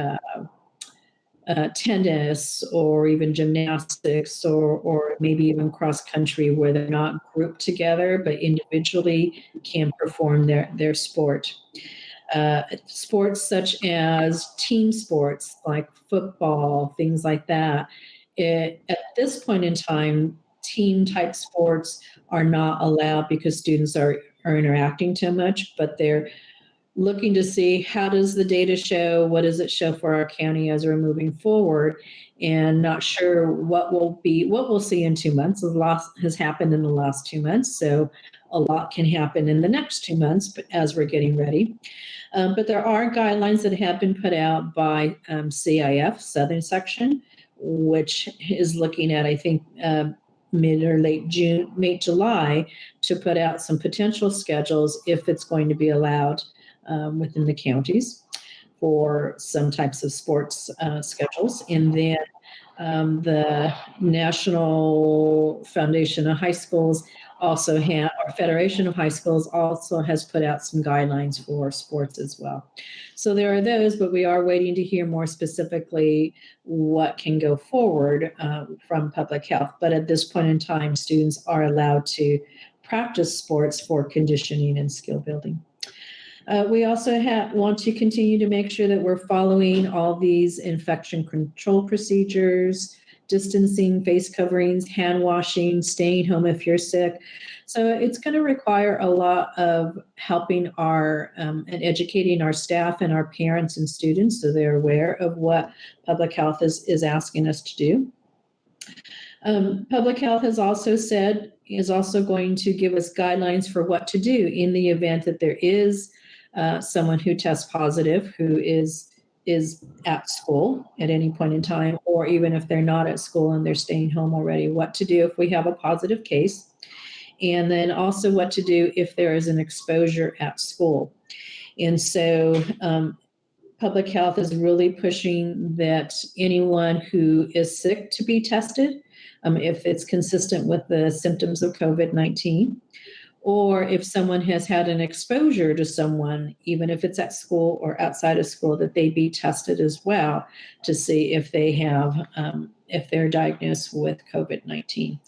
K: tennis or even gymnastics or maybe even cross country where they're not grouped together but individually can perform their sport. Sports such as team sports like football, things like that. At this point in time, team type sports are not allowed because students are interacting too much, but they're looking to see how does the data show, what does it show for our county as we're moving forward, and not sure what we'll see in 2 months. A lot has happened in the last 2 months, so a lot can happen in the next 2 months, but as we're getting ready. But there are guidelines that have been put out by CIF, Southern Section, which is looking at, I think, mid or late July, to put out some potential schedules if it's going to be allowed within the counties for some types of sports schedules. And then the National Foundation of High Schools also have, or Federation of High Schools also has put out some guidelines for sports as well. So there are those, but we are waiting to hear more specifically what can go forward from public health. But at this point in time, students are allowed to practice sports for conditioning and skill building. We also want to continue to make sure that we're following all these infection control procedures, distancing, face coverings, hand washing, staying home if you're sick. So it's going to require a lot of helping our and educating our staff and our parents and students so they're aware of what public health is asking us to do. Public health has also said, is also going to give us guidelines for what to do in the event that there is someone who tests positive who is at school at any point in time, or even if they're not at school and they're staying home already, what to do if we have a positive case, and then also what to do if there is an exposure at school. And so public health is really pushing that anyone who is sick to be tested if it's consistent with the symptoms of COVID-19. Or if someone has had an exposure to someone, even if it's at school or outside of school, that they be tested as well to see if they have, if they're diagnosed with COVID-19.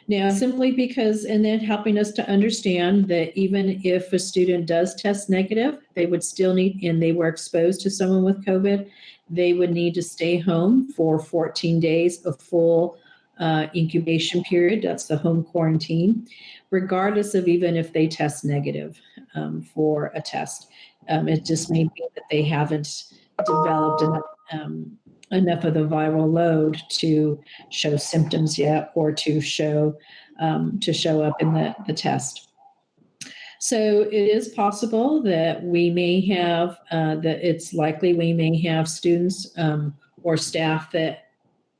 K: Now, simply because, and then helping us to understand that even if a student does test negative, they would still need, and they were exposed to someone with COVID, they would need to stay home for 14 days, a full incubation period. That's the home quarantine, regardless of even if they test negative for a test. It just may be that they haven't developed enough of the viral load to show symptoms yet, or to show up in the test. So it is possible that we may have, that it's likely we may have students or staff that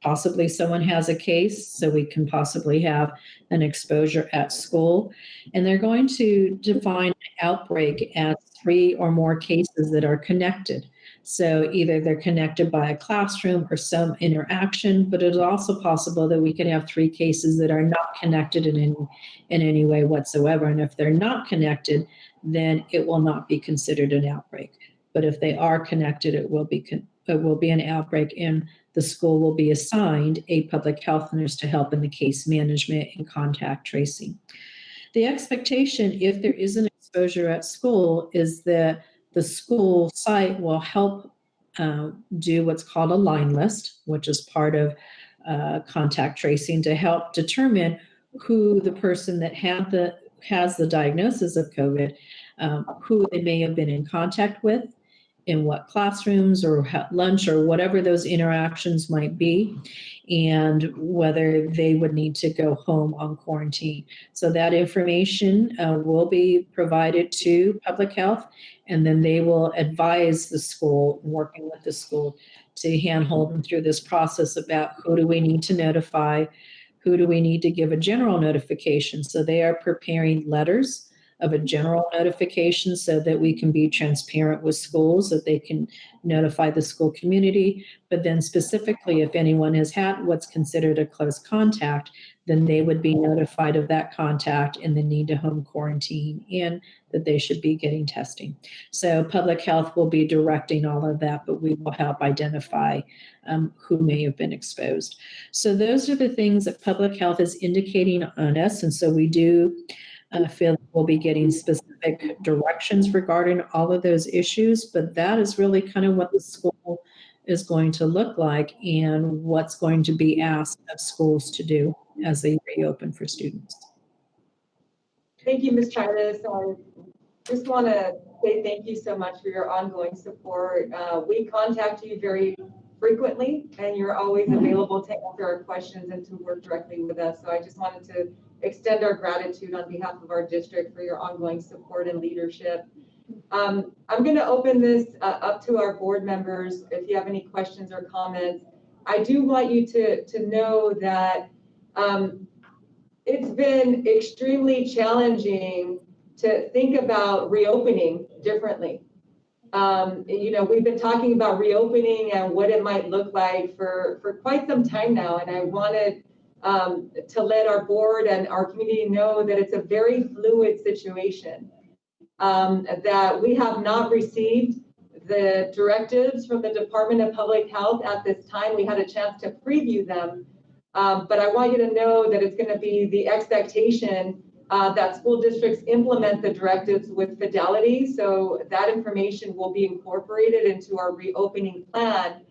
K: possibly someone has a case, so we can possibly have an exposure at school. And they're going to define an outbreak as 3 or more cases that are connected. So either they're connected by a classroom or some interaction, but it's also possible that we could have 3 cases that are not connected in any way whatsoever. And if they're not connected, then it will not be considered an outbreak. But if they are connected, it will be an outbreak, and the school will be assigned a public health nurse to help in the case management and contact tracing. The expectation, if there is an exposure at school, is that the school site will help do what's called a line list, which is part of contact tracing, to help determine who the person that has the diagnosis of COVID, who they may have been in contact with, in what classrooms or lunch or whatever those interactions might be, and whether they would need to go home on quarantine. So that information will be provided to public health, and then they will advise the school, working with the school, to handhold them through this process about who do we need to notify, who do we need to give a general notification. So they are preparing letters of a general notification so that we can be transparent with schools, that they can notify the school community. But then specifically, if anyone has had what's considered a close contact, then they would be notified of that contact and the need to home quarantine, and that they should be getting testing. So public health will be directing all of that, but we will help identify who may have been exposed. So those are the things that public health is indicating on us. And so we do feel that we'll be getting specific directions regarding all of those issues, but that is really kind of what the school is going to look like and what's going to be asked of schools to do as they reopen for students.
A: Thank you, Ms. Titus. I just want to say thank you so much for your ongoing support. We contact you very frequently, and you're always available to answer our questions and to work directly with us. So I just wanted to extend our gratitude on behalf of our district for your ongoing support and leadership. I'm going to open this up to our board members. If you have any questions or comments, I do want you to know that it's been extremely challenging to think about reopening differently. We've been talking about reopening and what it might look like for quite some time now, and I wanted to let our board and our community know that it's a very fluid situation, that we have not received the directives from the Department of Public Health at this time. We had a chance to preview them, but I want you to know that it's going to be the expectation that school districts implement the directives with fidelity. So that information will be incorporated into our reopening plan.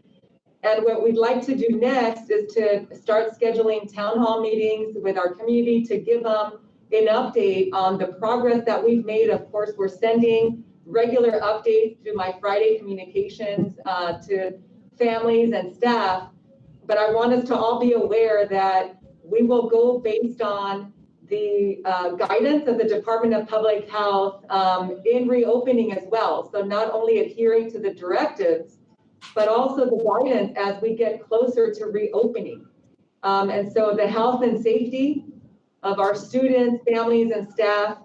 A: And what we'd like to do next is to start scheduling town hall meetings with our community to give them an update on the progress that we've made. Of course, we're sending regular updates through my Friday communications to families and staff. But I want us to all be aware that we will go based on the guidance of the Department of Public Health in reopening as well. So not only adhering to the directives, but also the guidance as we get closer to reopening. And so the health and safety of our students, families, and staff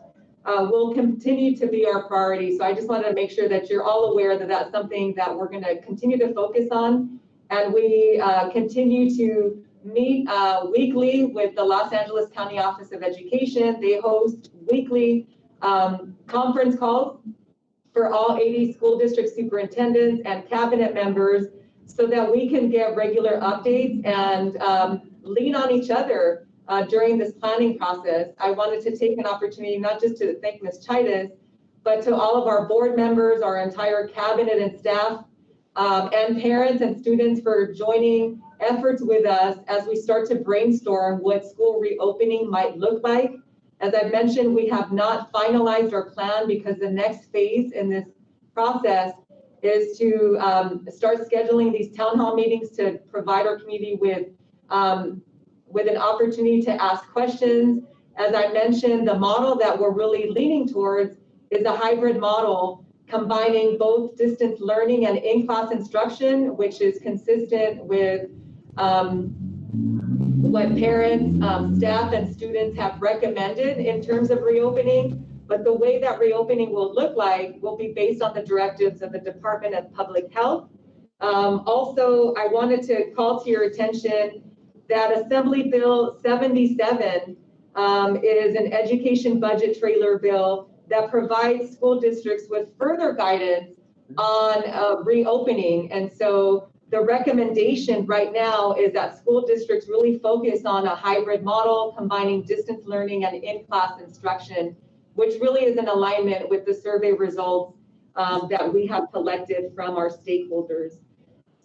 A: will continue to be our priority. So I just wanted to make sure that you're all aware that that's something that we're going to continue to focus on. And we continue to meet weekly with the Los Angeles County Office of Education. They host weekly conference calls for all 80 school district superintendents and cabinet members so that we can get regular updates and lean on each other during this planning process. I wanted to take an opportunity not just to thank Ms. Chidas, but to all of our board members, our entire cabinet and staff, and parents and students for joining efforts with us as we start to brainstorm what school reopening might look like. As I've mentioned, we have not finalized our plan because the next phase in this process is to start scheduling these town hall meetings to provide our community with an opportunity to ask questions. As I mentioned, the model that we're really leaning towards is a hybrid model combining both distance learning and in-class instruction, which is consistent with what parents, staff, and students have recommended in terms of reopening. But the way that reopening will look like will be based on the directives of the Department of Public Health. Also, I wanted to call to your attention that Assembly Bill 77 is an education budget trailer bill that provides school districts with further guidance on reopening. And so the recommendation right now is that school districts really focus on a hybrid model combining distance learning and in-class instruction, which really is in alignment with the survey results that we have collected from our stakeholders.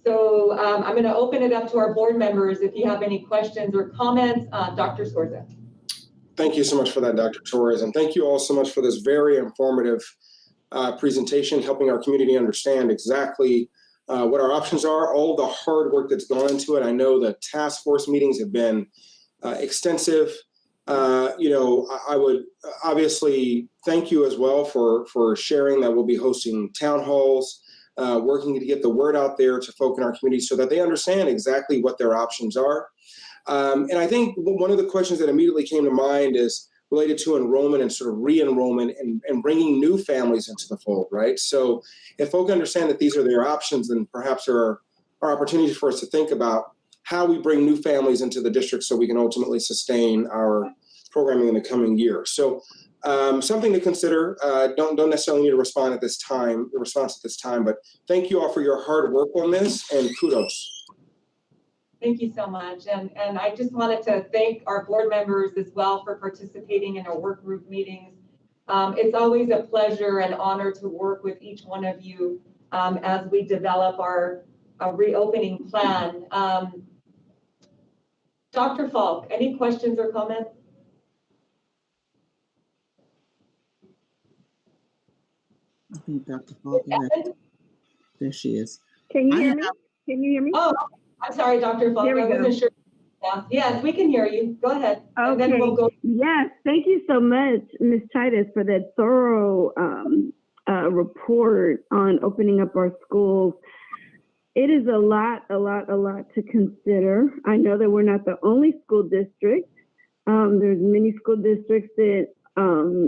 A: So I'm going to open it up to our board members. If you have any questions or comments, Dr. Scorza.
H: Thank you so much for that, Dr. Torres, and thank you all so much for this very informative presentation, helping our community understand exactly what our options are, all the hard work that's gone into it. I know the task force meetings have been extensive. I would obviously thank you as well for sharing that we'll be hosting town halls, working to get the word out there to folk in our community so that they understand exactly what their options are. And I think one of the questions that immediately came to mind is related to enrollment and sort of re-enrollment and bringing new families into the fold, right? So if folk understand that these are their options, then perhaps there are opportunities for us to think about how we bring new families into the district so we can ultimately sustain our programming in the coming year. So something to consider. Don't necessarily need a response at this time, but thank you all for your hard work on this, and kudos.
A: Thank you so much. And I just wanted to thank our board members as well for participating in our work group meetings. It's always a pleasure and honor to work with each one of you as we develop our reopening plan. Dr. Falk, any questions or comments?
I: I think Dr. Falk left. There she is.
E: Can you hear me? Can you hear me?
A: Oh, I'm sorry, Dr. Falk.
E: There we
A: I
E: go.
A: wasn't sure. Yeah. Yes, we can hear you. Go ahead. And then we'll go.
E: Yes, thank you so much, Ms. Titus, for that thorough report on opening up our schools. It is a lot to consider. I know that we're not the only school district. There's many school districts that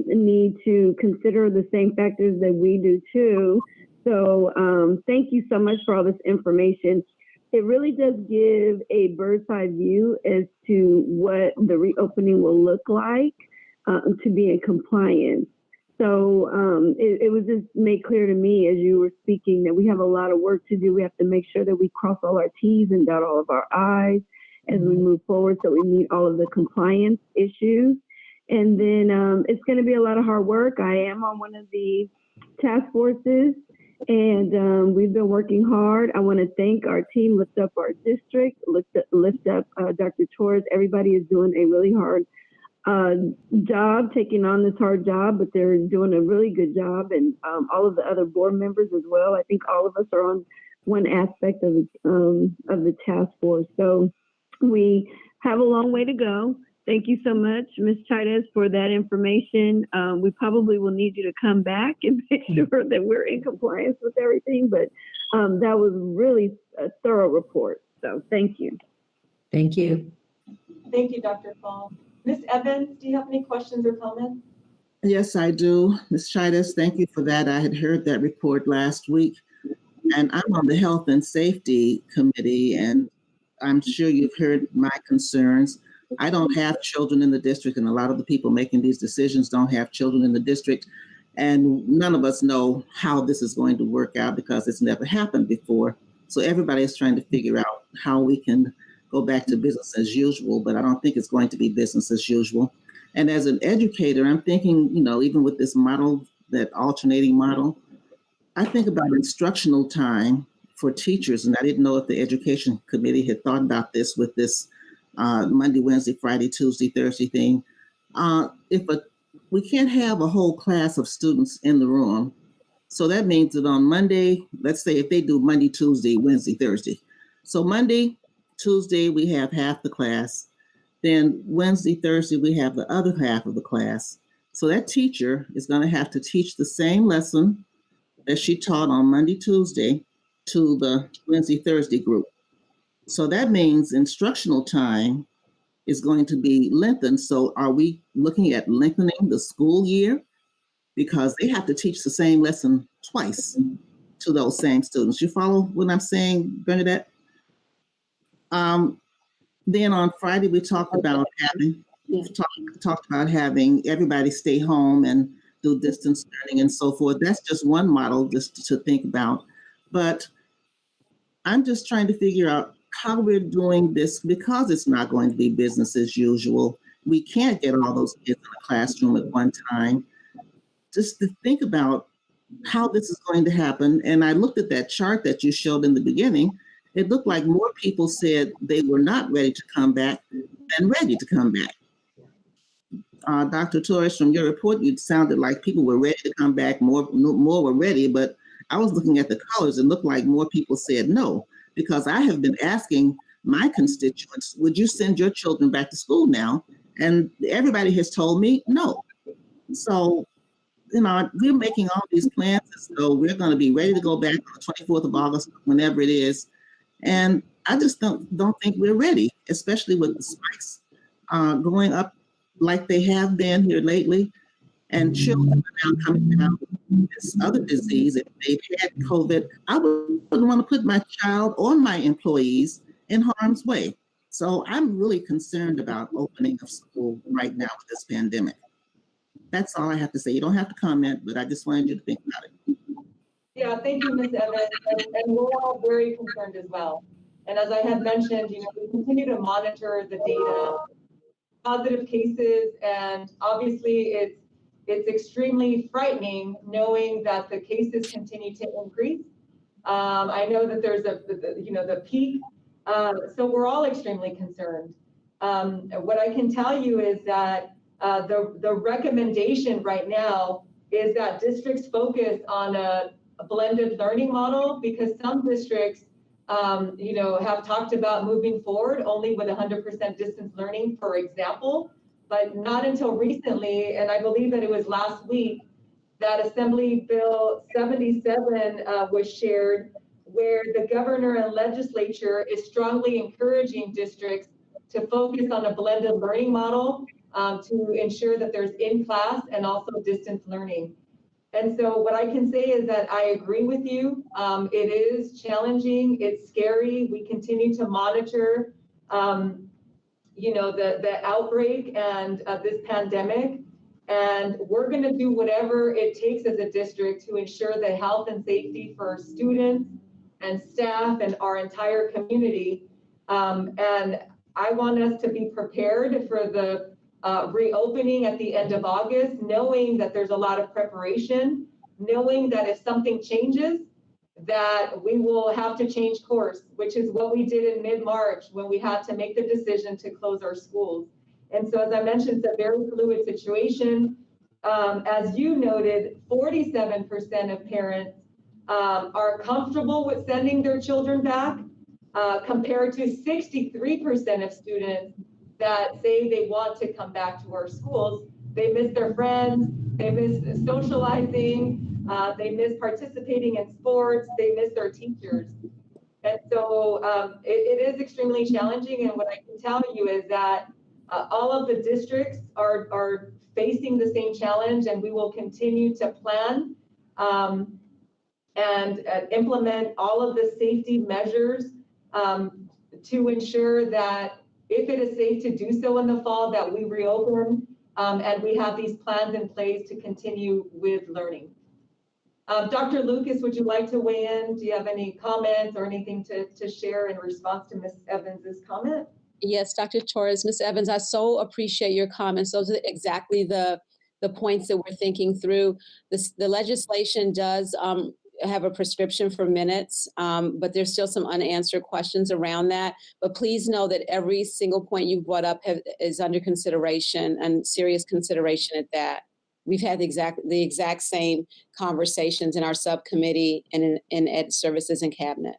E: need to consider the same factors that we do too. So thank you so much for all this information. It really does give a bird's eye view as to what the reopening will look like to be in compliance. So it was just made clear to me as you were speaking that we have a lot of work to do. We have to make sure that we cross all our T's and dot all of our I's as we move forward so we meet all of the compliance issues. And then it's going to be a lot of hard work. I am on one of the task forces, and we've been working hard. I want to thank our team, Lift Up Our District, Lift Up Dr. Torres. Everybody is doing a really hard job, taking on this hard job, but they're doing a really good job, and all of the other board members as well. I think all of us are on one aspect of the task force. So we have a long way to go. Thank you so much, Ms. Titus, for that information. We probably will need you to come back and make sure that we're in compliance with everything, but that was really a thorough report. So thank you.
K: Thank you.
A: Thank you, Dr. Falk. Ms. Evans, do you have any questions or comments?
I: Yes, I do. Ms. Titus, thank you for that. I had heard that report last week, and I'm on the Health and Safety Committee, and I'm sure you've heard my concerns. I don't have children in the district, and a lot of the people making these decisions don't have children in the district, and none of us know how this is going to work out because it's never happened before. So everybody is trying to figure out how we can go back to business as usual, but I don't think it's going to be business as usual. And as an educator, I'm thinking, even with this model, that alternating model, I think about instructional time for teachers. And I didn't know if the Education Committee had thought about this with this Monday, Wednesday, Friday, Tuesday, Thursday thing. We can't have a whole class of students in the room. So that means that on Monday, let's say if they do Monday, Tuesday, Wednesday, Thursday. So Monday, Tuesday, we have half the class. Then Wednesday, Thursday, we have the other half of the class. So that teacher is going to have to teach the same lesson that she taught on Monday, Tuesday to the Wednesday, Thursday group. So that means instructional time is going to be lengthened. So are we looking at lengthening the school year? Because they have to teach the same lesson twice to those same students. You follow what I'm saying, Bernadette? Then on Friday, we talked about having everybody stay home and do distance learning and so forth. That's just one model just to think about. But I'm just trying to figure out how we're doing this because it's not going to be business as usual. We can't get all those kids in a classroom at one time. Just to think about how this is going to happen. And I looked at that chart that you showed in the beginning. It looked like more people said they were not ready to come back than ready to come back. Dr. Torres, from your report, you sounded like people were ready to come back, more were ready, but I was looking at the colors. It looked like more people said no, because I have been asking my constituents, would you send your children back to school now? And everybody has told me no. So, we're making all these plans as though we're going to be ready to go back on the 24th of August, whenever it is. And I just don't think we're ready, especially with the spikes going up like they have been here lately. And children are now coming down with this other disease. If they've had COVID, I wouldn't want to put my child or my employees in harm's way. So I'm really concerned about opening of school right now with this pandemic. That's all I have to say. You don't have to comment, but I just wanted you to think about it.
A: Yeah, thank you, Ms. Evans. And we're all very concerned as well. And as I had mentioned, we continue to monitor the data, positive cases, and obviously it's extremely frightening knowing that the cases continue to increase. I know that there's the peak. So we're all extremely concerned. What I can tell you is that the recommendation right now is that districts focus on a blended learning model, because some districts have talked about moving forward only with 100% distance learning, for example, but not until recently, and I believe that it was last week, that Assembly Bill 77 was shared, where the governor and legislature is strongly encouraging districts to focus on a blended learning model to ensure that there's in-class and also distance learning. And so what I can say is that I agree with you. It is challenging, it's scary. We continue to monitor, the outbreak and this pandemic. And we're going to do whatever it takes as a district to ensure the health and safety for students and staff and our entire community. And I want us to be prepared for the reopening at the end of August, knowing that there's a lot of preparation, knowing that if something changes, that we will have to change course, which is what we did in mid-March when we had to make the decision to close our schools. And so, as I mentioned, it's a very fluid situation. As you noted, 47% of parents are comfortable with sending their children back, compared to 63% of students that say they want to come back to our schools. They miss their friends, they miss socializing, they miss participating in sports, they miss their teachers. And so it is extremely challenging. And what I can tell you is that all of the districts are facing the same challenge, and we will continue to plan and implement all of the safety measures to ensure that if it is safe to do so in the fall, that we reopen and we have these plans in place to continue with learning. Dr. Lucas, would you like to weigh in? Do you have any comments or anything to share in response to Ms. Evans's comment?
D: Yes, Dr. Torres, Ms. Evans, I so appreciate your comments. Those are exactly the points that we're thinking through. The legislation does have a prescription for minutes, but there's still some unanswered questions around that. But please know that every single point you brought up is under consideration, and serious consideration at that. We've had the exact same conversations in our subcommittee and in Ed Services and Cabinet.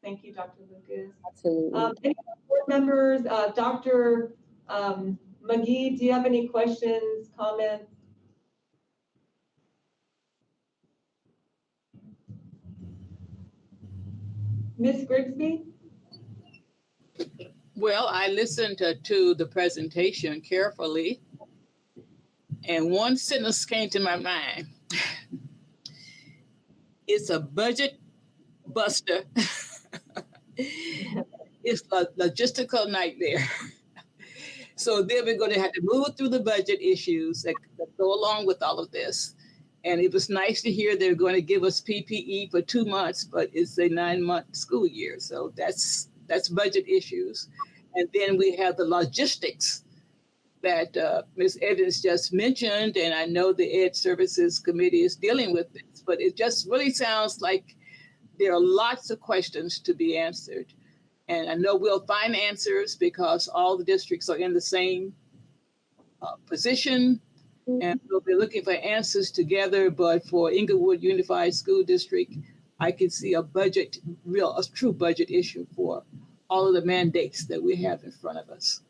A: Thank you, Dr. Lucas.
D: Absolutely.
A: Any board members, Dr. McGee, do you have any questions, comments? Ms. Grigsby?
G: Well, I listened to the presentation carefully, and one sentence came to my mind. It's a budget buster. It's a logistical nightmare. So then we're going to have to move through the budget issues that go along with all of this. And it was nice to hear they're going to give us PPE for 2 months, but it's a 9-month school year. So that's budget issues. And then we have the logistics that Ms. Evans just mentioned. And I know the Ed Services Committee is dealing with this, but it just really sounds like there are lots of questions to be answered. And I know we'll find answers because all the districts are in the same position. And we'll be looking for answers together. But for Inglewood Unified School District, I can see a true budget issue for all of the mandates that we have in front of us.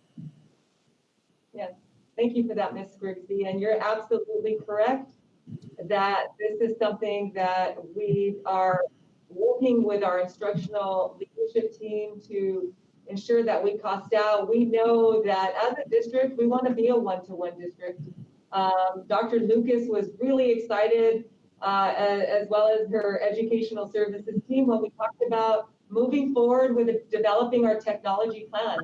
A: Yes, thank you for that, Ms. Grigsby. And you're absolutely correct that this is something that we are working with our instructional leadership team to ensure that we cost out. We know that as a district, we want to be a one-to-one district. Dr. Lucas was really excited, as well as her educational services team, when we talked about moving forward with developing our technology plan.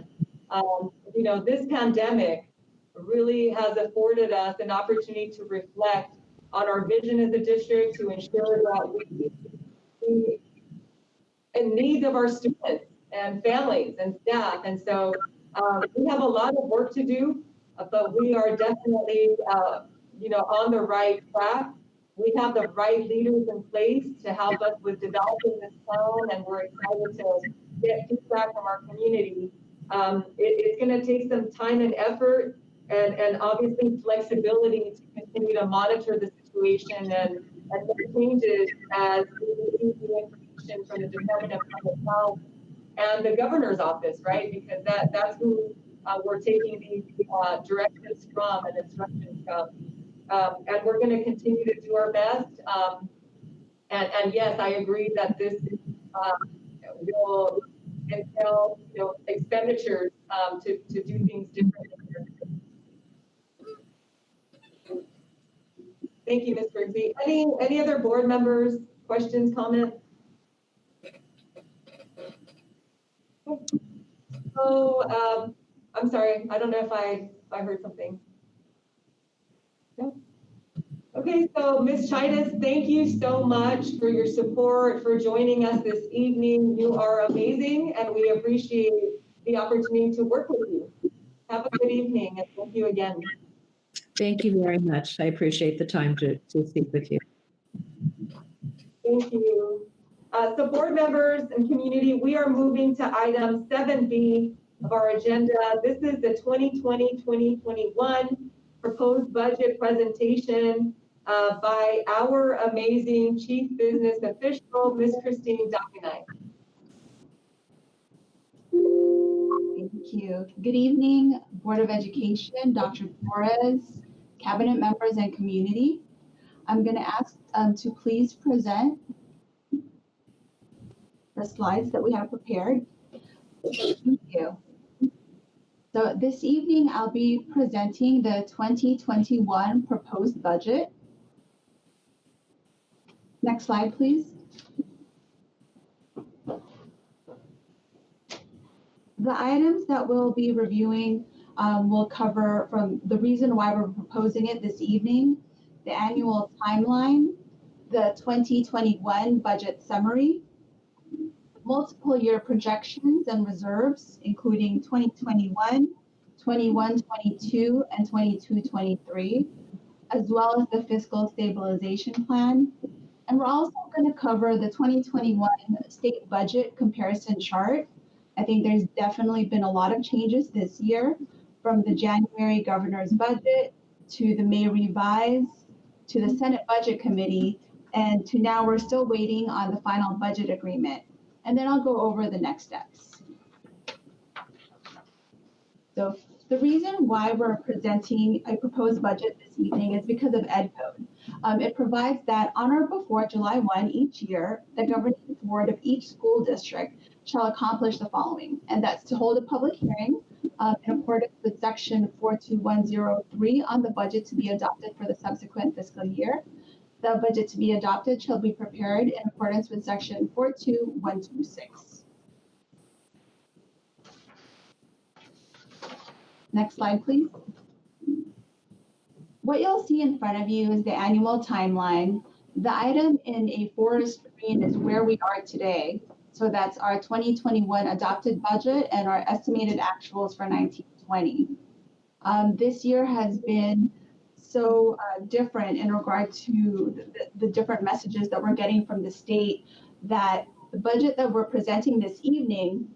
A: This pandemic really has afforded us an opportunity to reflect on our vision as a district to ensure that we in need of our students and families and staff. And so we have a lot of work to do, but we are definitely, on the right track. We have the right leaders in place to help us with developing this plan, and we're excited to get feedback from our community. It's going to take some time and effort, and obviously flexibility to continue to monitor the situation and make changes as we receive the information direction from the Department of Public Health and the governor's office, right? Because that's who we're taking these directives from and instructions from. And we're going to continue to do our best. And yes, I agree that this will entail, expenditures to do things differently. Thank you, Ms. Grigsby. Any other board members, questions, comments? So I'm sorry, I don't know if I heard something. No? Okay, so Ms. Chidas, thank you so much for your support, for joining us this evening. You are amazing, and we appreciate the opportunity to work with you. Have a good evening, and thank you again.
K: Thank you very much. I appreciate the time to speak with you.
A: Thank you. So board members and community, we are moving to item 7B of our agenda. This is the 2020-2021 proposed budget presentation by our amazing Chief Business Official, Ms. Christine Dominite.
L: Thank you. Good evening, Board of Education, Dr. Torres, Cabinet members, and community. I'm going to ask to please present the slides that we have prepared. Thank you. So this evening, I'll be presenting the 2021 proposed budget. Next slide, please. The items that we'll be reviewing will cover from the reason why we're proposing it this evening, the annual timeline, the 2021 budget summary, multiple year projections and reserves, including 2021, 21-22, and 22-23, as well as the fiscal stabilization plan. And we're also going to cover the 2021 state budget comparison chart. I think there's definitely been a lot of changes this year, from the January governor's budget to the May revise to the Senate Budget Committee, and to now we're still waiting on the final budget agreement. And then I'll go over the next steps. So the reason why we're presenting a proposed budget this evening is because of EdCode. It provides that on or before July 1 each year, the governing board of each school district shall accomplish the following, and that's to hold a public hearing in accordance with section 42103 on the budget to be adopted for the subsequent fiscal year. The budget to be adopted shall be prepared in accordance with section 42126. Next slide, please. What you'll see in front of you is the annual timeline. The item in a forest green is where we are today. So that's our 2021 adopted budget and our estimated actuals for 1920. This year has been so different in regard to the different messages that we're getting from the state, that the budget that we're presenting this evening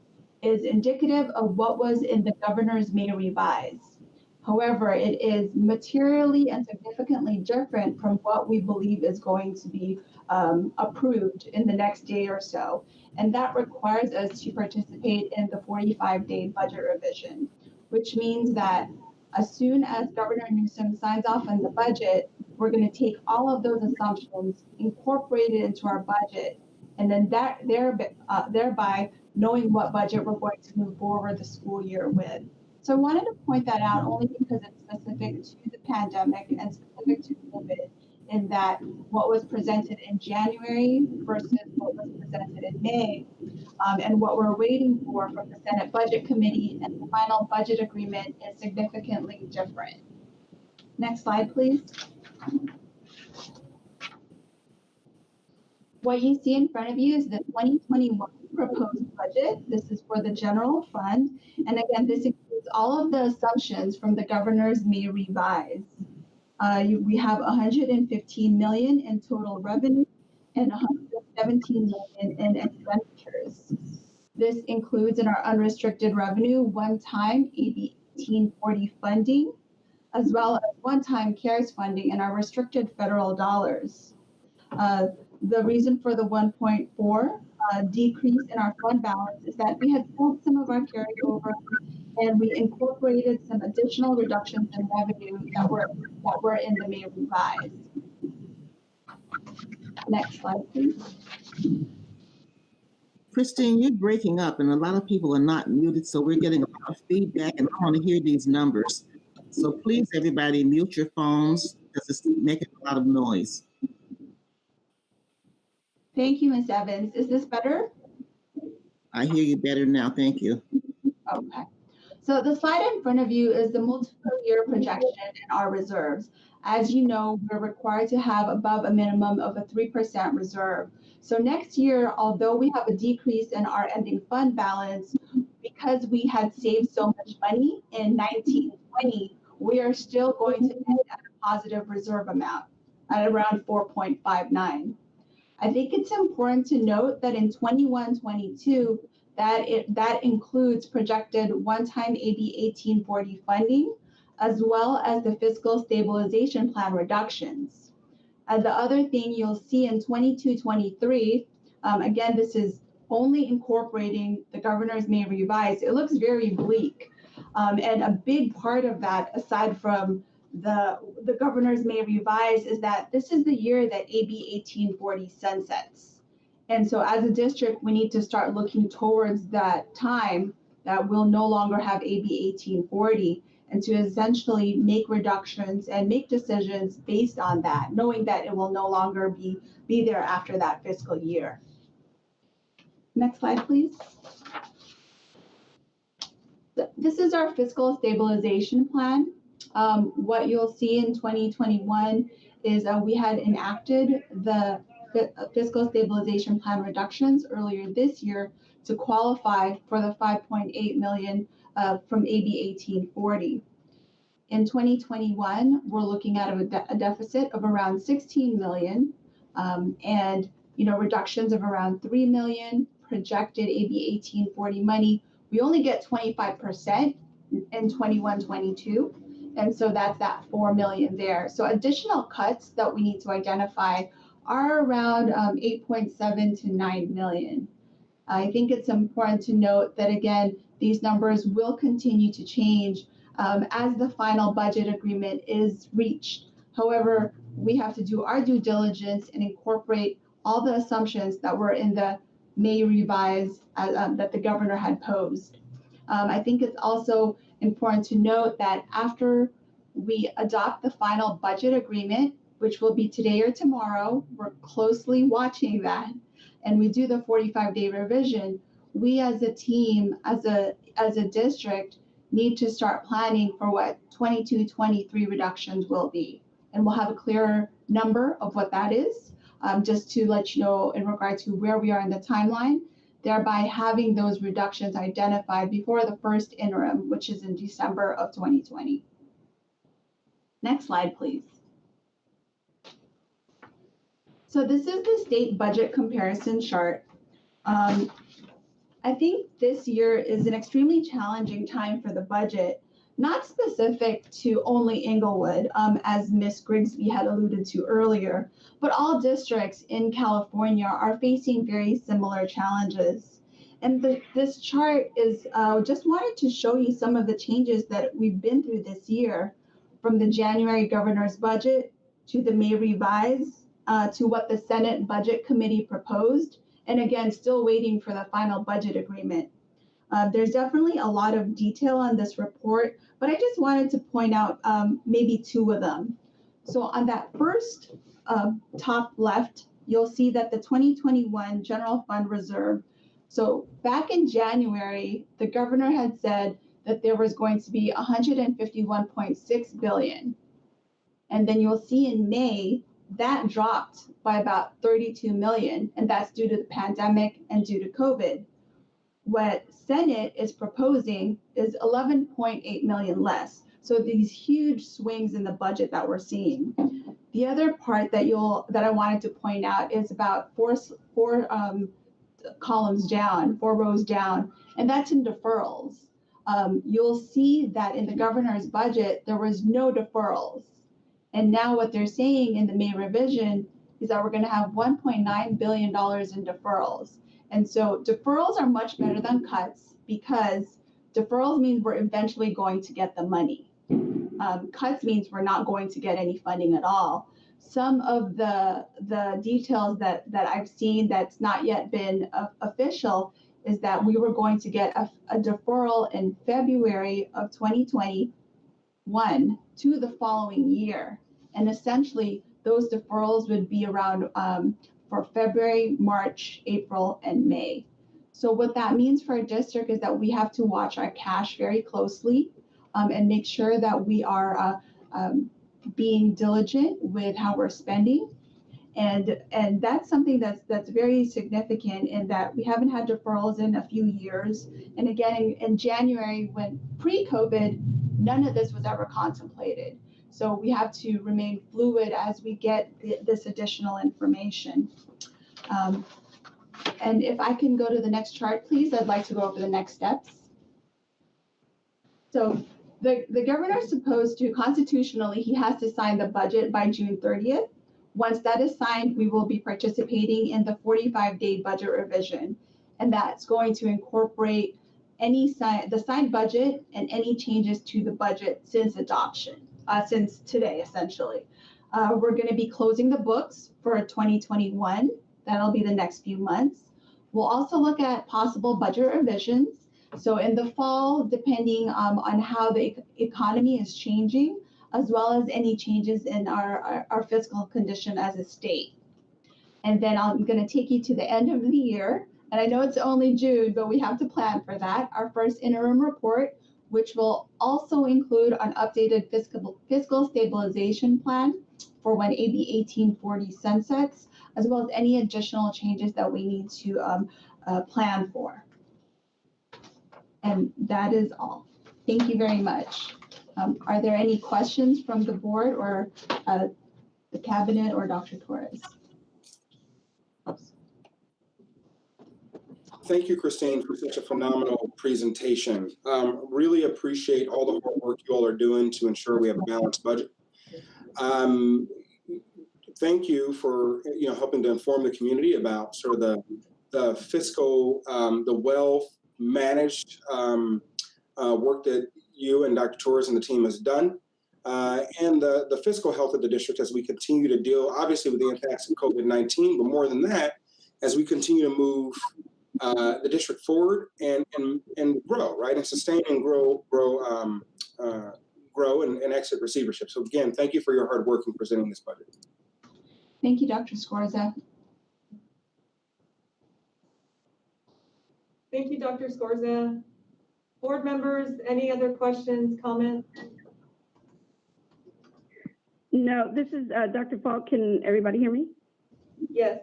L: is indicative of what was in the governor's May revise. However, it is materially and significantly different from what we believe is going to be approved in the next day or so. And that requires us to participate in the 45-day budget revision, which means that as soon as Governor Newsom signs off on the budget, we're going to take all of those assumptions, incorporate it into our budget, and then thereby knowing what budget we're going to move forward the school year with. So I wanted to point that out only because it's specific to the pandemic and specific to COVID, in that what was presented in January versus what was presented in May, and what we're waiting for from the Senate Budget Committee and the final budget agreement is significantly different. Next slide, please. What you see in front of you is the 2021 proposed budget. This is for the general fund. And again, this includes all of the assumptions from the governor's May revise. We have 115 million in total revenue and 117 million in expenditures. This includes in our unrestricted revenue one-time AB 1840 funding, as well as one-time CARES funding in our restricted federal dollars. The reason for the 1.4 decrease in our fund balance is that we had sold some of our carryover and we incorporated some additional reductions in revenue that were in the May revise. Next slide, please.
I: Christine, you're breaking up and a lot of people are not muted, so we're getting a lot of feedback and I want to hear these numbers. So please, everybody, mute your phones because it's making a lot of noise.
L: Thank you, Ms. Evans. Is this better?
I: I hear you better now. Thank you.
L: Okay. So the slide in front of you is the multiple year projection in our reserves. As you know, we're required to have above a minimum of a 3% reserve. So next year, although we have a decrease in our ending fund balance, because we had saved so much money in 1920, we are still going to end at a positive reserve amount at around 4.59. I think it's important to note that in 21-22, that includes projected one-time AB 1840 funding, as well as the fiscal stabilization plan reductions. The other thing you'll see in 22-23, again, this is only incorporating the governor's May revise. It looks very bleak. And a big part of that, aside from the governor's May revise, is that this is the year that AB 1840 sunsets. And so as a district, we need to start looking towards that time that we'll no longer have AB 1840 and to essentially make reductions and make decisions based on that, knowing that it will no longer be there after that fiscal year. Next slide, please. This is our fiscal stabilization plan. What you'll see in 2021 is we had enacted the fiscal stabilization plan reductions earlier this year to qualify for the 5.8 million from AB 1840. In 2021, we're looking at a deficit of around 16 million and reductions of around 3 million, projected AB 1840 money. We only get 25% in 21-22. And so that's that 4 million there. So additional cuts that we need to identify are around 8.7 to 9 million. I think it's important to note that, again, these numbers will continue to change as the final budget agreement is reached. However, we have to do our due diligence and incorporate all the assumptions that were in the May revise that the governor had posed. I think it's also important to note that after we adopt the final budget agreement, which will be today or tomorrow, we're closely watching that, and we do the 45-day revision, we as a team, as a district, need to start planning for what 22-23 reductions will be. And we'll have a clearer number of what that is, just to let you know in regard to where we are in the timeline, thereby having those reductions identified before the first interim, which is in December of 2020. Next slide, please. So this is the state budget comparison chart. I think this year is an extremely challenging time for the budget, not specific to only Inglewood, as Ms. Grigsby had alluded to earlier, but all districts in California are facing very similar challenges. And this chart is just wanted to show you some of the changes that we've been through this year, from the January governor's budget to the May revise to what the Senate Budget Committee proposed, and again, still waiting for the final budget agreement. There's definitely a lot of detail on this report, but I just wanted to point out maybe two of them. So on that first top left, you'll see that the 2021 general fund reserve. So back in January, the governor had said that there was going to be 151.6 billion. And then you'll see in May, that dropped by about 32 million, and that's due to the pandemic and due to COVID. What Senate is proposing is 11.8 million less. So these huge swings in the budget that we're seeing. The other part that I wanted to point out is about four columns down, 4 rows down, and that's in deferrals. You'll see that in the governor's budget, there was no deferrals. And now what they're saying in the May revision is that we're going to have $1.9 billion in deferrals. And so deferrals are much better than cuts because deferrals means we're eventually going to get the money. Cuts means we're not going to get any funding at all. Some of the details that I've seen that's not yet been official is that we were going to get a deferral in February of 2021 to the following year. And essentially, those deferrals would be around for February, March, April, and May. So what that means for our district is that we have to watch our cash very closely and make sure that we are being diligent with how we're spending. And that's something that's very significant in that we haven't had deferrals in a few years. And again, in January, when pre-COVID, none of this was ever contemplated. So we have to remain fluid as we get this additional information. And if I can go to the next chart, please, I'd like to go over the next steps. So the governor is supposed to, constitutionally, he has to sign the budget by June 30th. Once that is signed, we will be participating in the 45-day budget revision. And that's going to incorporate the signed budget and any changes to the budget since adoption, since today, essentially. We're going to be closing the books for 2021. That'll be the next few months. We'll also look at possible budget revisions. So in the fall, depending on how the economy is changing, as well as any changes in our fiscal condition as a state. And then I'm going to take you to the end of the year. And I know it's only June, but we have to plan for that. Our first interim report, which will also include an updated fiscal stabilization plan for when AB 1840 sunsets, as well as any additional changes that we need to plan for. And that is all. Thank you very much. Are there any questions from the board or the cabinet or Dr. Torres?
H: Thank you, Christine, for such a phenomenal presentation. Really appreciate all the hard work you all are doing to ensure we have a balanced budget. Thank you for helping to inform the community about sort of the fiscal, the well-managed work that you and Dr. Torres and the team has done, and the fiscal health of the district as we continue to deal, obviously, with the impacts of COVID-19, but more than that, as we continue to move the district forward and grow, right, and sustain and grow and exit receivership. So again, thank you for your hard work in presenting this budget.
L: Thank you, Dr. Scorza.
A: Thank you, Dr. Scorza. Board members, any other questions, comments?
E: No, this is Dr. Falk. Can everybody hear me?
A: Yes.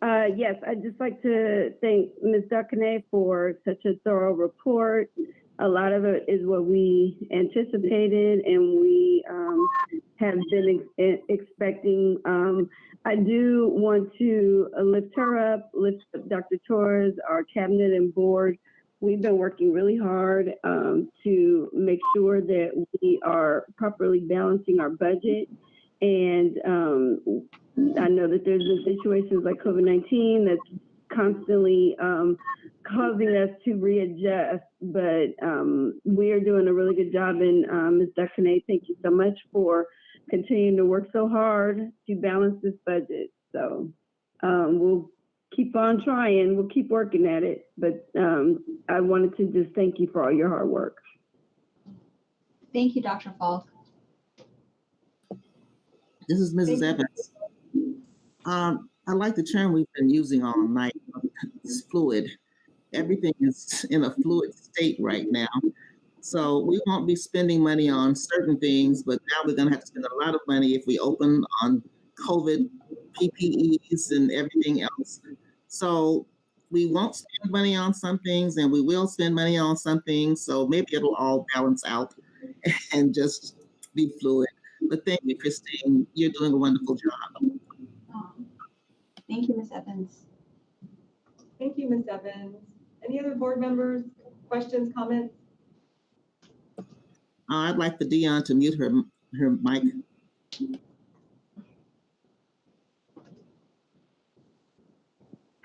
E: Yes, I'd just like to thank Ms. Duckney for such a thorough report. A lot of it is what we anticipated and we have been expecting. I do want to lift her up, lift up Dr. Torres, our cabinet and board. We've been working really hard to make sure that we are properly balancing our budget. And I know that there's been situations like COVID-19 that's constantly causing us to readjust, but we are doing a really good job. And Ms. Duckney, thank you so much for continuing to work so hard to balance this budget. So we'll keep on trying, we'll keep working at it, but I wanted to just thank you for all your hard work.
L: Thank you, Dr. Falk.
I: This is Mrs. Evans. I like the term we've been using all night. It's fluid. Everything is in a fluid state right now. So we won't be spending money on certain things, but now we're going to have to spend a lot of money if we open on COVID, PPEs, and everything else. So we won't spend money on some things, and we will spend money on some things. So maybe it'll all balance out and just be fluid. But thank you, Christine. You're doing a wonderful job.
L: Thank you, Ms. Evans.
A: Thank you, Ms. Evans. Any other board members, questions, comments?
I: I'd like for Dion to mute her mic.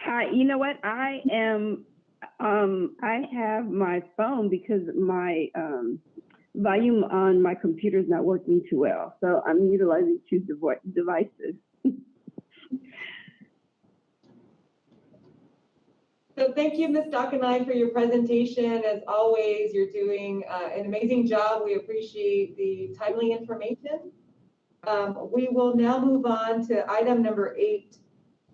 E: You know what? I have my phone because my volume on my computer is not working too well. So I'm utilizing two devices.
A: So thank you, Ms. Dakanai, for your presentation. As always, you're doing an amazing job. We appreciate the timely information. We will now move on to item number 8,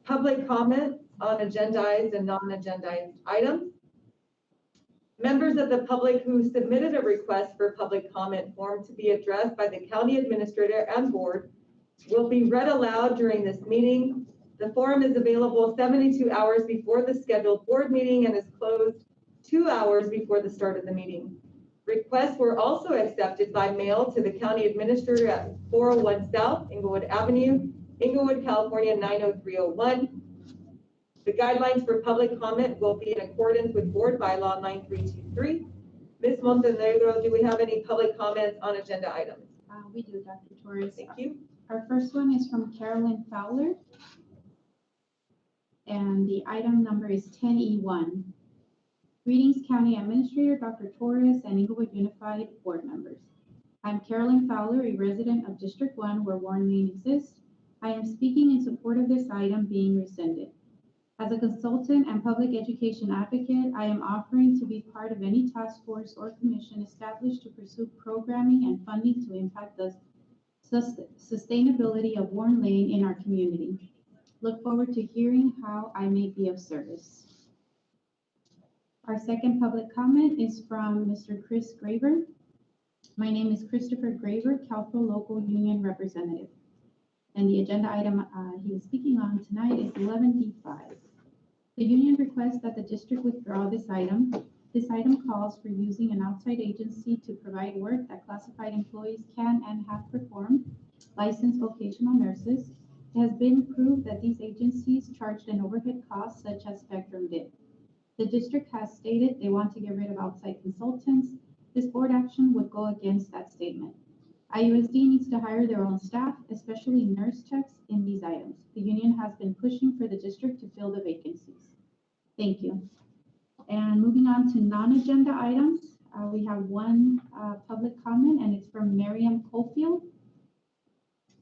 A: public comment on agendized and non-agendized items. Members of the public who submitted a request for public comment form to be addressed by the county administrator and board will be read aloud during this meeting. The forum is available 72 hours before the scheduled board meeting and is closed 2 hours before the start of the meeting. Requests were also accepted by mail to the county administrator at 401 South Inglewood Avenue, Inglewood, California 90301. The guidelines for public comment will be in accordance with board bylaw 9323. Ms. Montenegro, do we have any public comments on agenda items?
B: We do, Dr. Torres.
A: Thank you.
B: Our first one is from Carolyn Fowler. And the item number is 10E1. Greetings, County Administrator Dr. Torres and Inglewood Unified Board members. I'm Carolyn Fowler, a resident of District 1 where Warren Lane exists. I am speaking in support of this item being rescinded. As a consultant and public education advocate, I am offering to be part of any task force or commission established to pursue programming and funding to impact the sustainability of Warren Lane in our community. Look forward to hearing how I may be of service. Our second public comment is from Mr. Chris Graver. My name is Christopher Graver, Calpro Local Union Representative. And the agenda item he is speaking on tonight is 11D5. The union requests that the district withdraw this item. This item calls for using an outside agency to provide work that classified employees can and have performed, licensed vocational nurses. It has been proved that these agencies charged an overhead cost such as Spectrum did. The district has stated they want to get rid of outside consultants. This board action would go against that statement. IUSD needs to hire their own staff, especially nurse techs, in these items. The union has been pushing for the district to fill the vacancies. Thank you. And moving on to non-agenda items, we have one public comment, and it's from Miriam Cofield.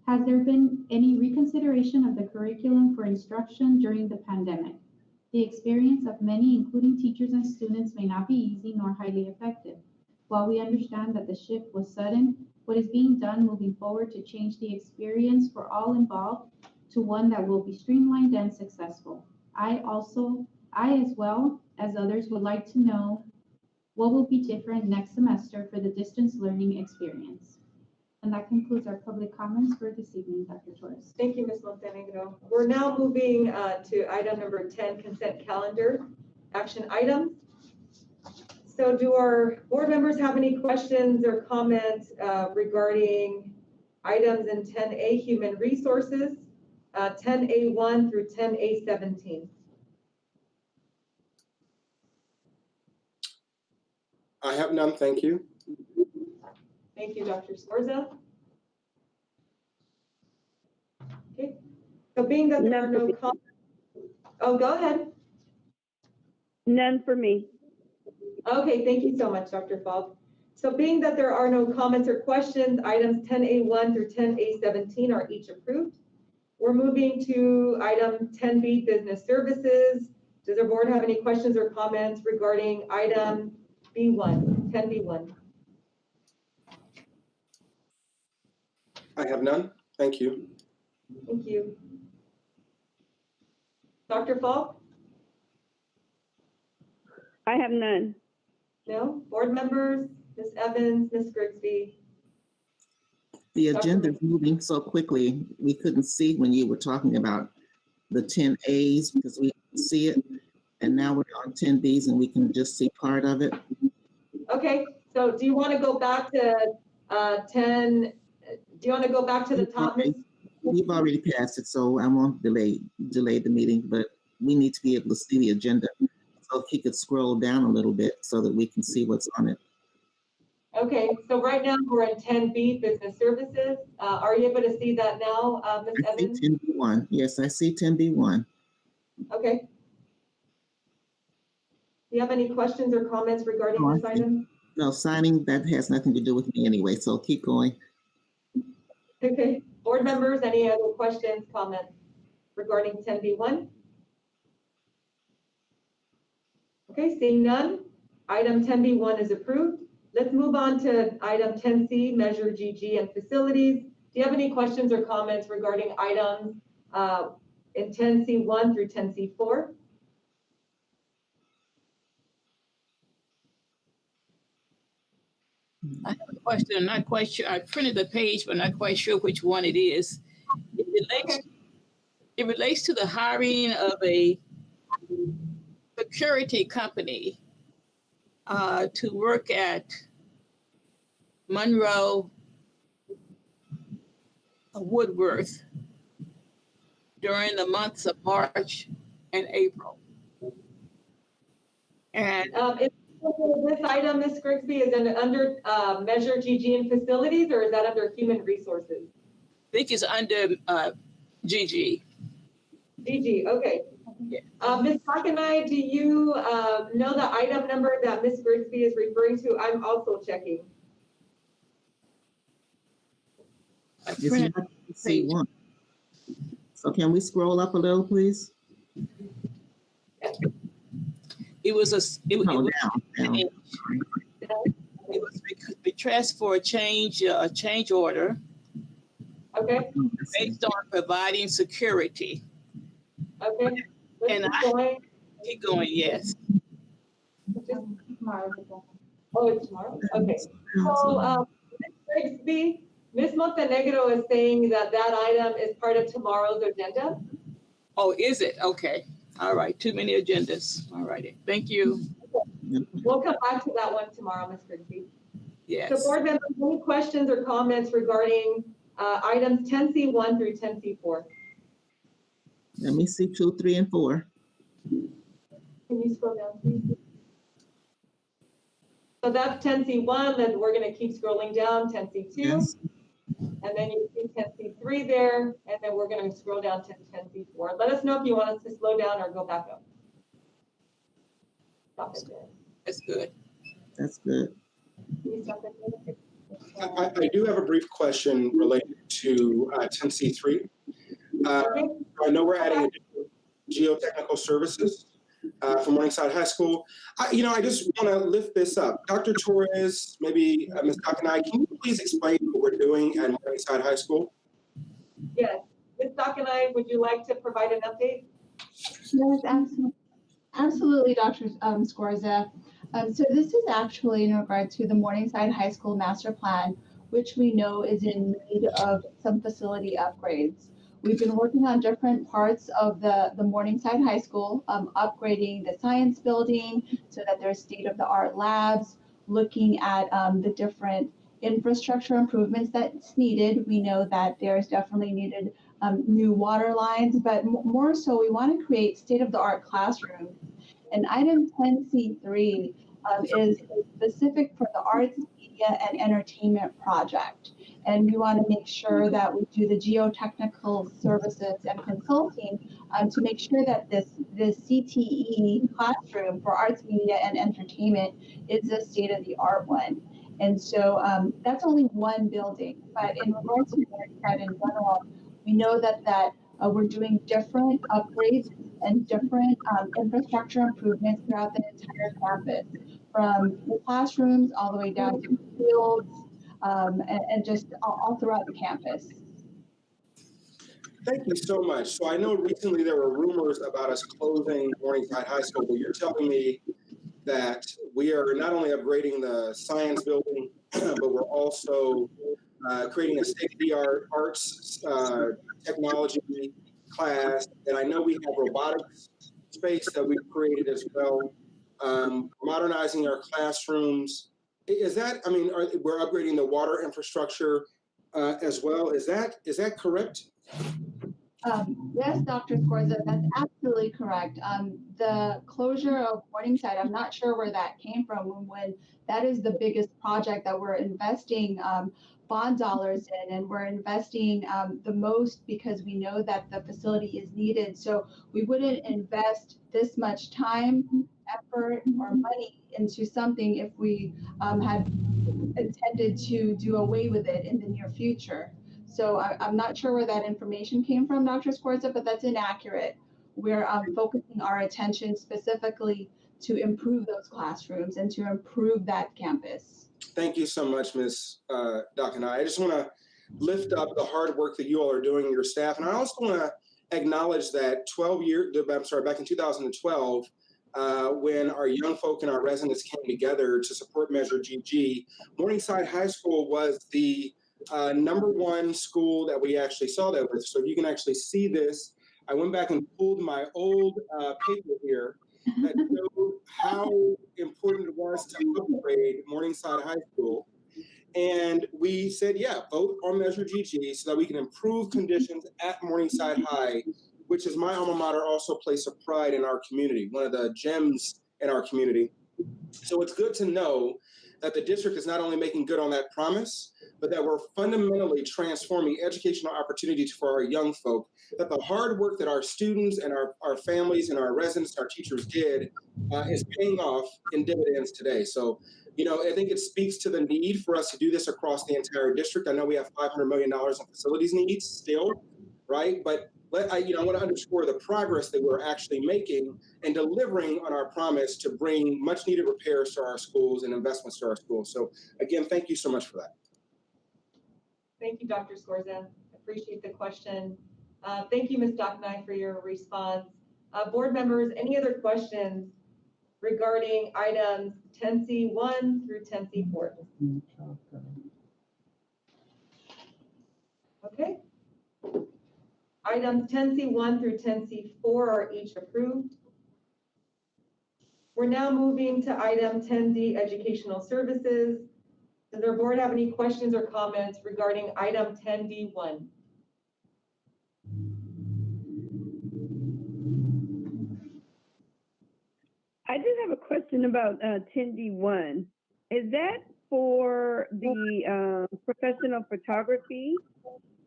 B: Has there been any reconsideration of the curriculum for instruction during the pandemic? The experience of many, including teachers and students, may not be easy nor highly effective. While we understand that the shift was sudden, what is being done moving forward to change the experience for all involved to one that will be streamlined and successful? I as well as others would like to know what will be different next semester for the distance learning experience. And that concludes our public comments for this evening, Dr. Torres.
A: Thank you, Ms. Montenegro. We're now moving to item number 10, consent calendar action items. So do our board members have any questions or comments regarding items in 10A, human resources, 10A1 through 10A17?
H: I have none, thank you.
A: Thank you, Dr. Scorza. Okay, so being that there are no comments, oh, go ahead.
E: None for me.
A: Okay, thank you so much, Dr. Falk. So being that there are no comments or questions, items 10A1 through 10A17 are each approved. We're moving to item 10B, business services. Does our board have any questions or comments regarding item B1, 10B1?
H: I have none, thank you.
A: Thank you. Dr. Falk?
E: I have none.
A: No? Board members? Ms. Evans, Ms. Grigsby?
I: The agenda is moving so quickly, we couldn't see when you were talking about the 10As because we couldn't see it. And now we're on 10Bs and we can just see part of it.
A: Okay, so do you want to go back to 10? Do you want to go back to the top?
I: We've already passed it, so I won't delay the meeting, but we need to be able to see the agenda. So if you could scroll down a little bit so that we can see what's on it.
A: Okay, so right now we're in 10B, business services. Are you able to see that now, Ms. Evans?
I: I see 10B1. Yes, I see 10B1.
A: Okay. Do you have any questions or comments regarding this item?
I: No, signing, that has nothing to do with me anyway, so keep going.
A: Okay, board members, any other questions, comments regarding 10B1? Okay, seeing none, item 10B1 is approved. Let's move on to item 10C, measure GG and facilities. Do you have any questions or comments regarding items in 10C1 through 10C4?
G: I have a question. I'm not quite sure. I printed the page, but not quite sure which one it is. It relates to the hiring of a security company to work at Monroe Woodworth during the months of March and April. And
A: this item, Ms. Grigsby, is under measure GG and facilities, or is that under human resources?
G: I think it's under GG.
A: GG, okay. Ms. Takanai, do you know the item number that Ms. Grigsby is referring to? I'm also checking.
I: It's not C1. So can we scroll up a little, please?
G: It was
I: down.
G: It was request for a change order.
A: Okay.
G: Based on providing security.
A: Okay.
G: And keep going, yes.
A: Oh, it's tomorrow? Okay. So, Ms. Grigsby, Ms. Montenegro is saying that item is part of tomorrow's agenda.
G: Oh, is it? Okay. All right. Too many agendas. All righty. Thank you.
A: We'll come back to that one tomorrow, Ms. Grigsby.
G: Yes.
A: So board members, any questions or comments regarding items 10C1 through 10C4?
I: Let me see 2, 3, and 4.
A: Can you scroll down, please? So that's 10C1, then we're going to keep scrolling down, 10C2,
I: Yes.
A: and then you see 10C3 there, and then we're going to scroll down to 10C4. Let us know if you want us to slow down or go back up. Stop it there.
G: That's good.
I: That's good.
A: Can you stop it there?
H: I do have a brief question related to 10C3. I know we're adding geotechnical services for Morningside High School. I just want to lift this up. Dr. Torres, maybe Ms. Takanai, can you please explain what we're doing at Morningside High School?
A: Yes. Ms. Takanai, would you like to provide an update?
L: Yes, absolutely, Dr. Scorza. So this is actually in regard to the Morningside High School Master Plan, which we know is in need of some facility upgrades. We've been working on different parts of the Morningside High School, upgrading the science building so that there's state-of-the-art labs, looking at the different infrastructure improvements that's needed. We know that there's definitely needed new water lines, but more so we want to create state-of-the-art classrooms. And item 10C3 is specific for the arts, media, and entertainment project. And we want to make sure that we do the geotechnical services and consulting to make sure that this CTE classroom for arts, media, and entertainment is a state-of-the-art one. And so that's only one building. But in regards to Morningside in general, we know that we're doing different upgrades and different infrastructure improvements throughout the entire campus, from the classrooms all the way down to the fields, and just all throughout the campus.
H: Thank you so much. So I know recently there were rumors about us closing Morningside High School, but you're telling me that we are not only upgrading the science building, but we're also creating a state-of-the-art arts technology class. And I know we have robotics space that we've created as well, modernizing our classrooms. Is that, we're upgrading the water infrastructure as well. Is that correct?
L: Yes, Dr. Scorza, that's absolutely correct. The closure of Morningside, I'm not sure where that came from, when that is the biggest project that we're investing bond dollars in, and we're investing the most because we know that the facility is needed. So we wouldn't invest this much time, effort, or money into something if we had intended to do away with it in the near future. So I'm not sure where that information came from, Dr. Scorza, but that's inaccurate. We're focusing our attention specifically to improve those classrooms and to improve that campus.
H: Thank you so much, Ms. Doc. I just want to lift up the hard work that you all are doing, your staff. And I also want to acknowledge that back in 2012, when our young folk and our residents came together to support Measure GG, Morningside High School was the #1 school that we actually saw that with. So if you can actually see this, I went back and pulled my old paper here that showed how important it was to upgrade Morningside High School. And we said, yeah, vote on Measure GG so that we can improve conditions at Morningside High, which is my alma mater, also a place of pride in our community, one of the gems in our community. So it's good to know that the district is not only making good on that promise, but that we're fundamentally transforming educational opportunities for our young folk, that the hard work that our students and our families and our residents, our teachers did is paying off in dividends today. So, I think it speaks to the need for us to do this across the entire district. I know we have $500 million in facilities needs still, right? But I want to underscore the progress that we're actually making and delivering on our promise to bring much needed repairs to our schools and investments to our schools. So again, thank you so much for that.
A: Thank you, Dr. Scorza. Appreciate the question. Thank you, Ms. Docnai, for your response. Board members, any other questions regarding items 10C1 through 10C4? Okay. Items 10C1 through 10C4 are each approved. We're now moving to item 10D, educational services. Does our board have any questions or comments regarding item 10D1?
E: I just have a question about 10D1. Is that for the professional photography?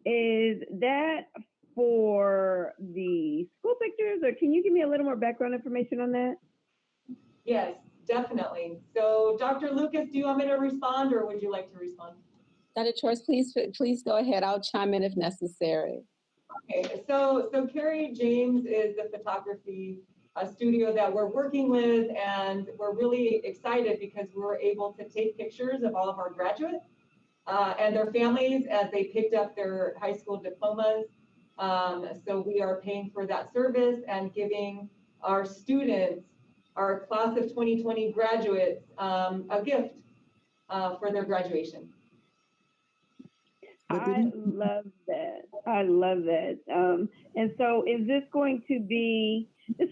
E: Is that for the school pictures, or can you give me a little more background information on that?
A: Yes, definitely. So Dr. Lucas, do you want me to respond, or would you like to respond?
D: Dr. Torres, please go ahead. I'll chime in if necessary.
A: Okay, so Carrie James is the photography studio that we're working with, and we're really excited because we were able to take pictures of all of our graduates and their families as they picked up their high school diplomas. So we are paying for that service and giving our students, our class of 2020 graduates, a gift for their graduation.
E: I love that. I love that. And so is this going to be, their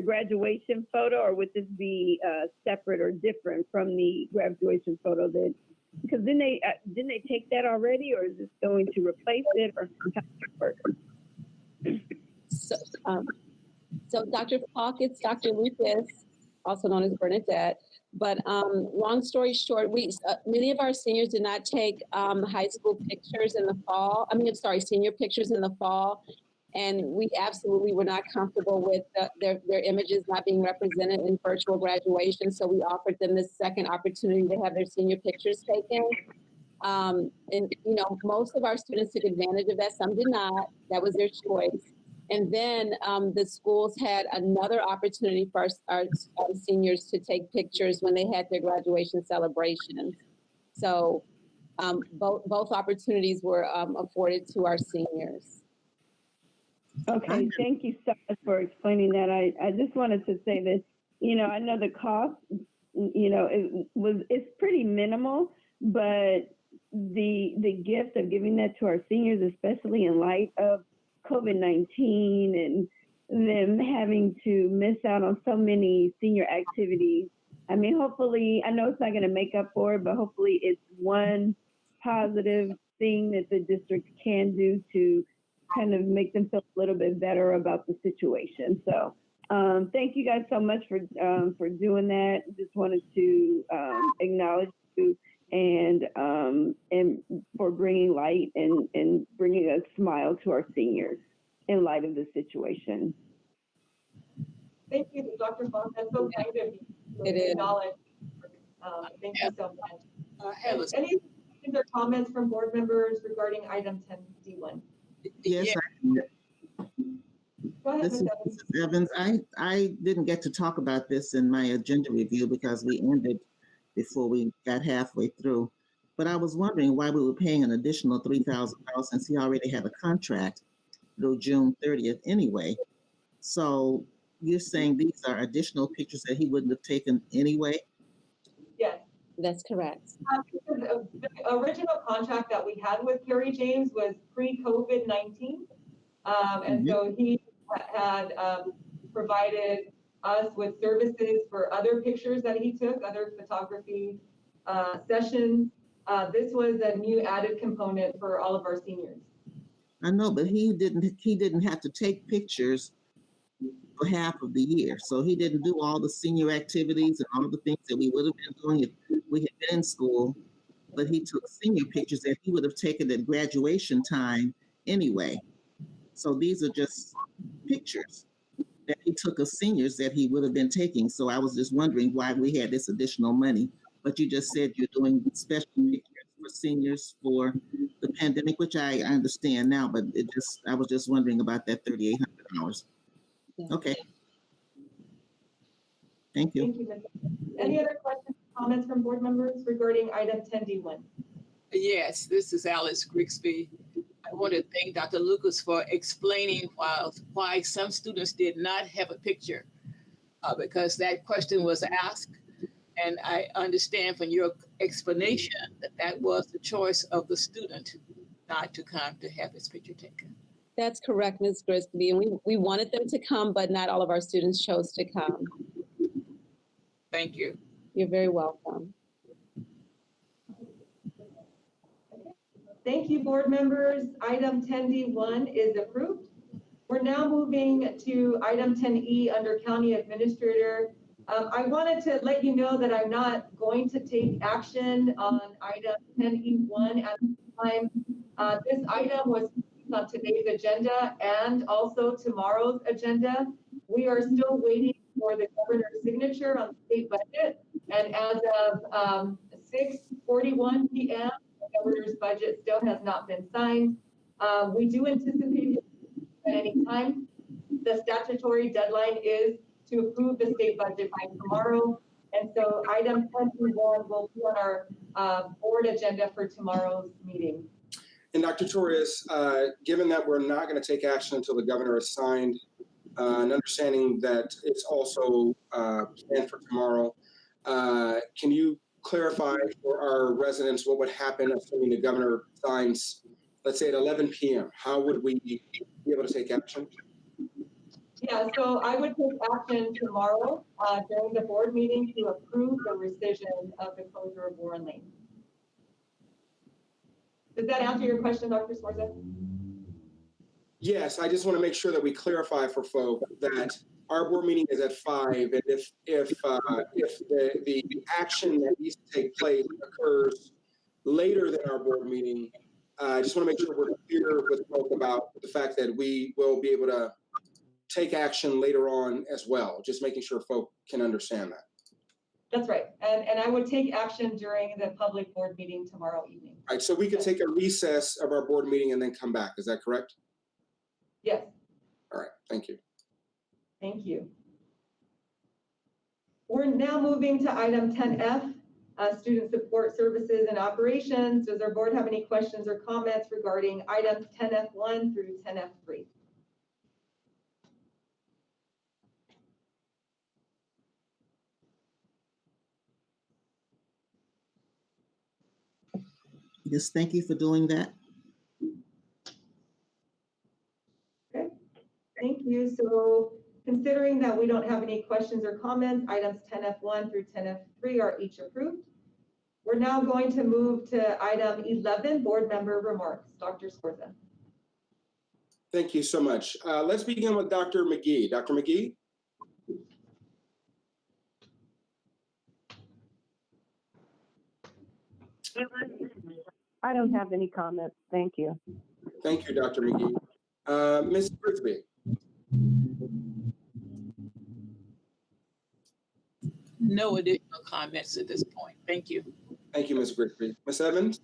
E: graduation photo, or would this be separate or different from the graduation photo that, because didn't they take that already, or is this going to replace it, or
D: So Dr. Falk, it's Dr. Lucas, also known as Bernadette. But long story short, many of our seniors did not take high school pictures in the fall. Senior pictures in the fall. And we absolutely were not comfortable with their images not being represented in virtual graduation. So we offered them this second opportunity to have their senior pictures taken. And, most of our students took advantage of that. Some did not. That was their choice. And then the schools had another opportunity for our seniors to take pictures when they had their graduation celebrations. So both opportunities were afforded to our seniors.
E: Okay, thank you so much for explaining that. I just wanted to say that, I know the cost, it's pretty minimal, but the gift of giving that to our seniors, especially in light of COVID-19 and them having to miss out on so many senior activities. I mean, hopefully, I know it's not going to make up for it, but hopefully it's one positive thing that the district can do to kind of make them feel a little bit better about the situation. So thank you guys so much for doing that. Just wanted to acknowledge you and for bringing light and bringing a smile to our seniors in light of the situation.
A: Thank you, Dr. Fong. That's so kind of you
D: It
A: to
D: is.
A: acknowledge. Thank you so much.
G: Have
A: Any questions or comments from board members regarding item 10D1?
I: Yes,
G: yeah,
A: Go ahead,
I: this
A: Ms.
I: is
A: Evans.
I: Mrs. Evans. I didn't get to talk about this in my agenda review because we ended before we got halfway through. But I was wondering why we were paying an additional $3,000 since he already had a contract through June 30th anyway. So you're saying these are additional pictures that he wouldn't have taken anyway?
A: Yes.
D: That's correct.
A: The original contract that we had with Kerry James was pre-COVID-19. And so he had provided us with services for other pictures that he took, other photography sessions. This was a new added component for all of our seniors.
I: I know, but he didn't have to take pictures for half of the year. So he didn't do all the senior activities and all the things that we would have been doing if we had been in school, but he took senior pictures that he would have taken at graduation time anyway. So these are just pictures that he took of seniors that he would have been taking. So I was just wondering why we had this additional money. But you just said you're doing special pictures for seniors for the pandemic, which I understand now, but I was just wondering about that $3,800. Okay. Thank you.
A: Thank you, Ms. Any other questions or comments from board members regarding item 10D1?
G: yes, this is Alice Grigsby. I want to thank Dr. Lucas for explaining why some students did not have a picture, because that question was asked. And I understand from your explanation that that was the choice of the student not to come to have his picture taken.
D: That's correct, Ms. Grisby. And we wanted them to come, but not all of our students chose to come.
G: Thank you.
D: You're very welcome.
A: Thank you, board members. Item 10D1 is approved. We're now moving to item 10E under County Administrator. I wanted to let you know that I'm not going to take action on item 10E1 at this time. This item was on today's agenda and also tomorrow's agenda. We are still waiting for the governor's signature on the state budget. And as of 6:41 p.m., the governor's budget still has not been signed. We do anticipate at any time. The statutory deadline is to approve the state budget by tomorrow. And so item 10.1 will be on our board agenda for tomorrow's meeting.
H: And Dr. Torres, given that we're not going to take action until the governor has signed, and understanding that it's also planned for tomorrow, can you clarify for our residents what would happen assuming the governor signs, let's say at 11 p.m.? How would we be able to take action?
A: Yeah, so I would take action tomorrow during the board meeting to approve the rescission of the closure of Warren Lane. Does that answer your question, Dr. Sforza?
H: Yes, I just want to make sure that we clarify for folk that our board meeting is at 5, and if the action that needs to take place occurs later than our board meeting, I just want to make sure we're clear with folk about the fact that we will be able to take action later on as well, just making sure folk can understand that.
A: That's right. And I would take action during the public board meeting tomorrow evening.
H: All right, so we could take a recess of our board meeting and then come back. Is that correct?
A: Yes.
H: All right, thank you.
A: Thank you. We're now moving to item 10F, student support services and operations. Does our board have any questions or comments regarding items 10F1 through 10F3?
I: Yes, thank you for doing that.
A: Okay, thank you. So considering that we don't have any questions or comments, items 10F1 through 10F3 are each approved. We're now going to move to item 11, board member remarks. Dr. Sforza.
H: Thank you so much. Let's begin with Dr. McGee. Dr. McGee?
E: I don't have any comments. Thank you.
H: Thank you, Dr. McGee. Ms. Grigsby.
G: No additional comments at this point. Thank you.
H: Thank you, Ms. Grigsby. Ms. Evans?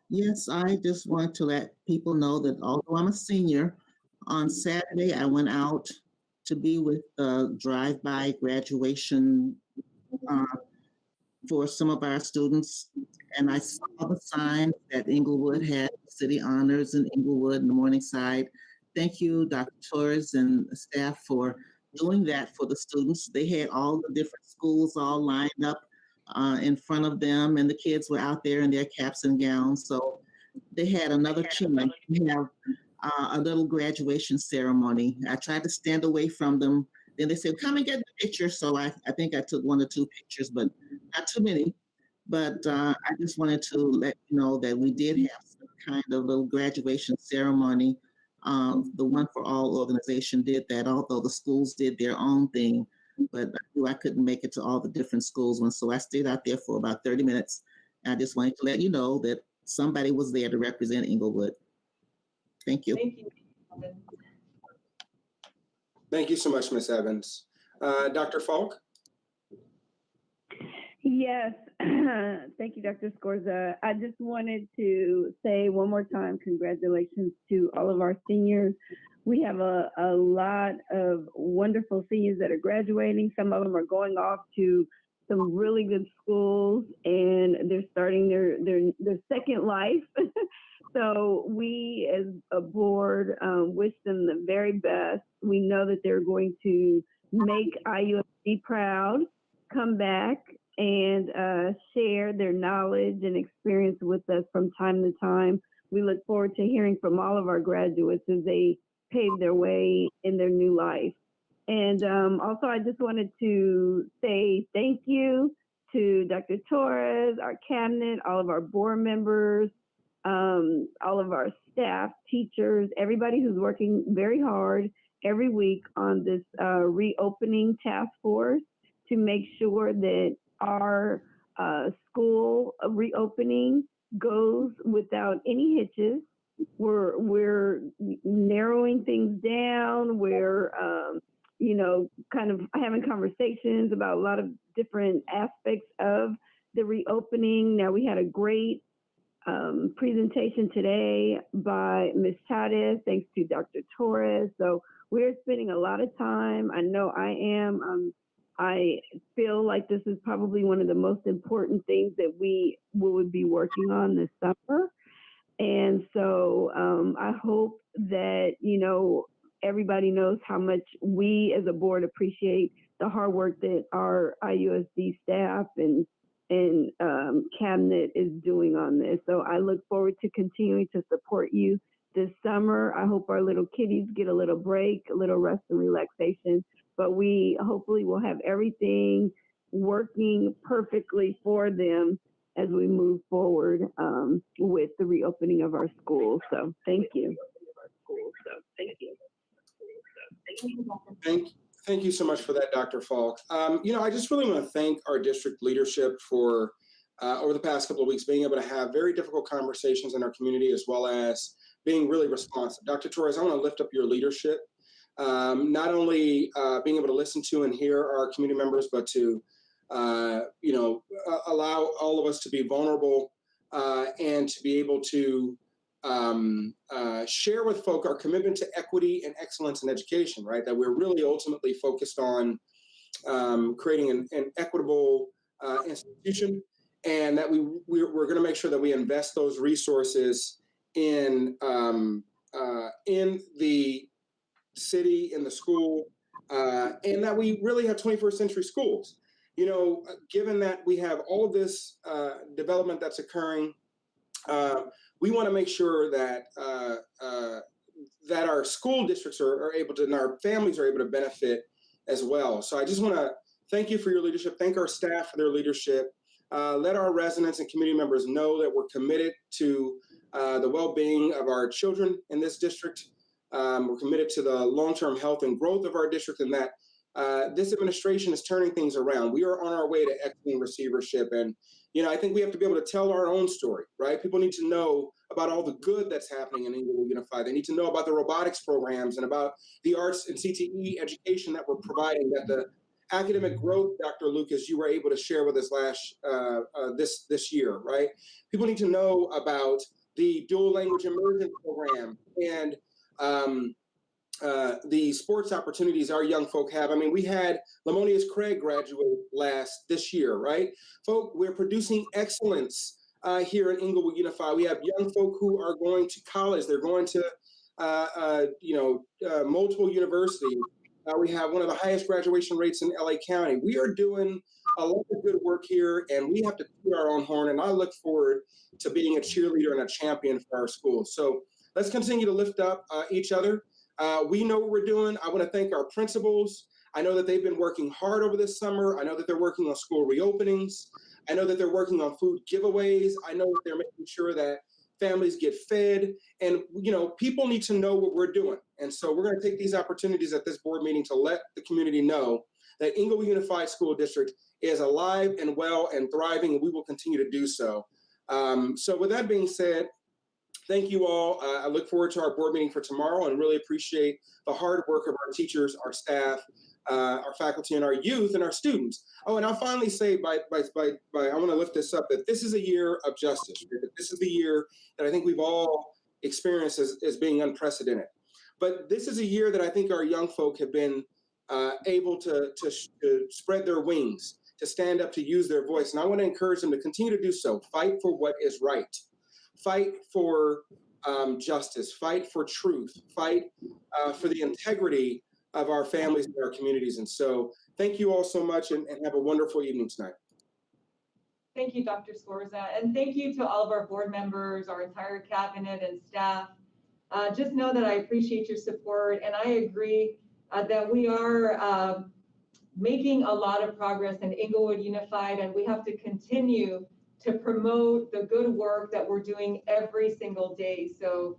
I: Yes, I just want to let people know that although I'm a senior, on Saturday I went out to be with the drive-by graduation for some of our students, and I saw the sign that Inglewood had city honors in Inglewood and the Morningside. Thank you, Dr. Torres and staff, for doing that for the students. They had all the different schools all lined up in front of them, and the kids were out there in their caps and gowns. So they had another chance to have a little graduation ceremony. I tried to stand away from them. Then they said, come and get the picture. So I think I took 1 or 2 pictures, but not too many. But I just wanted to let you know that we did have some kind of little graduation ceremony. The One for All organization did that, although the schools did their own thing. But I knew I couldn't make it to all the different schools ones. So I stayed out there for about 30 minutes. And I just wanted to let you know that somebody was there to represent Inglewood. Thank you.
A: Thank you.
H: Thank you so much, Ms. Evans. Dr. Falk?
E: Yes, thank you, Dr. Scorza. I just wanted to say one more time, congratulations to all of our seniors. We have a lot of wonderful seniors that are graduating. Some of them are going off to some really good schools, and they're starting their second life. So we, as a board, wish them the very best. We know that they're going to make IUSD proud, come back and share their knowledge and experience with us from time to time. We look forward to hearing from all of our graduates as they pave their way in their new life. And also, I just wanted to say thank you to Dr. Torres, our cabinet, all of our board members, all of our staff, teachers, everybody who's working very hard every week on this reopening task force to make sure that our school reopening goes without any hitches. We're narrowing things down. We're kind of having conversations about a lot of different aspects of the reopening. Now, we had a great presentation today by Ms. Chavez, thanks to Dr. Torres. So we're spending a lot of time. I know I am. I feel like this is probably one of the most important things that we would be working on this summer. And so I hope that, everybody knows how much we as a board appreciate the hard work that our IUSD staff and cabinet is doing on this. So I look forward to continuing to support you this summer. I hope our little kiddies get a little break, a little rest and relaxation, but we hopefully will have everything working perfectly for them as we move forward with the reopening of our schools. So thank you.
H: Thank you so much for that, Dr. Falk. I just really want to thank our district leadership for over the past couple of weeks being able to have very difficult conversations in our community, as well as being really responsive. Dr. Torres, I want to lift up your leadership, not only being able to listen to and hear our community members, but to allow all of us to be vulnerable and to be able to share with folk our commitment to equity and excellence in education, right? That we're really ultimately focused on creating an equitable institution, and that we're going to make sure that we invest those resources in the city, in the school, and that we really have 21st century schools. Given that we have all of this development that's occurring, we want to make sure that that our school districts are able to, and our families are able to benefit as well. So I just want to thank you for your leadership. Thank our staff for their leadership. Let our residents and community members know that we're committed to the well-being of our children in this district. We're committed to the long-term health and growth of our district, and that this administration is turning things around. We are on our way to excellent receivership, and I think we have to be able to tell our own story, right? People need to know about all the good that's happening in Inglewood Unified. They need to know about the robotics programs and about the arts and CTE education that we're providing, that the academic growth, Dr. Lucas, you were able to share with us this year, right? People need to know about the dual language immersion program and the sports opportunities our young folk have. I mean, we had Lamonius Craig graduate this year, right? Folk, we're producing excellence here in Inglewood Unified. We have young folk who are going to college. They're going to, multiple universities. We have one of the highest graduation rates in LA County. We are doing a lot of good work here, and we have to toot our own horn. And I look forward to being a cheerleader and a champion for our schools. So let's continue to lift up each other. We know what we're doing. I want to thank our principals. I know that they've been working hard over this summer. I know that they're working on school reopenings. I know that they're working on food giveaways. I know that they're making sure that families get fed. And, people need to know what we're doing. And so we're going to take these opportunities at this board meeting to let the community know that Inglewood Unified School District is alive and well and thriving, and we will continue to do so. So with that being said, thank you all. I look forward to our board meeting for tomorrow and really appreciate the hard work of our teachers, our staff, our faculty, and our youth and our students. Oh, and I'll finally say, I want to lift this up, that this is a year of justice. That this is the year that I think we've all experienced as being unprecedented. But this is a year that I think our young folk have been able to spread their wings, to stand up, to use their voice. And I want to encourage them to continue to do so. Fight for what is right. Fight for justice. Fight for truth. Fight for the integrity of our families and our communities. And so thank you all so much, and have a wonderful evening tonight.
A: Thank you, Dr. Scorza. And thank you to all of our board members, our entire cabinet and staff. Just know that I appreciate your support, and I agree that we are making a lot of progress in Inglewood Unified, and we have to continue to promote the good work that we're doing every single day. So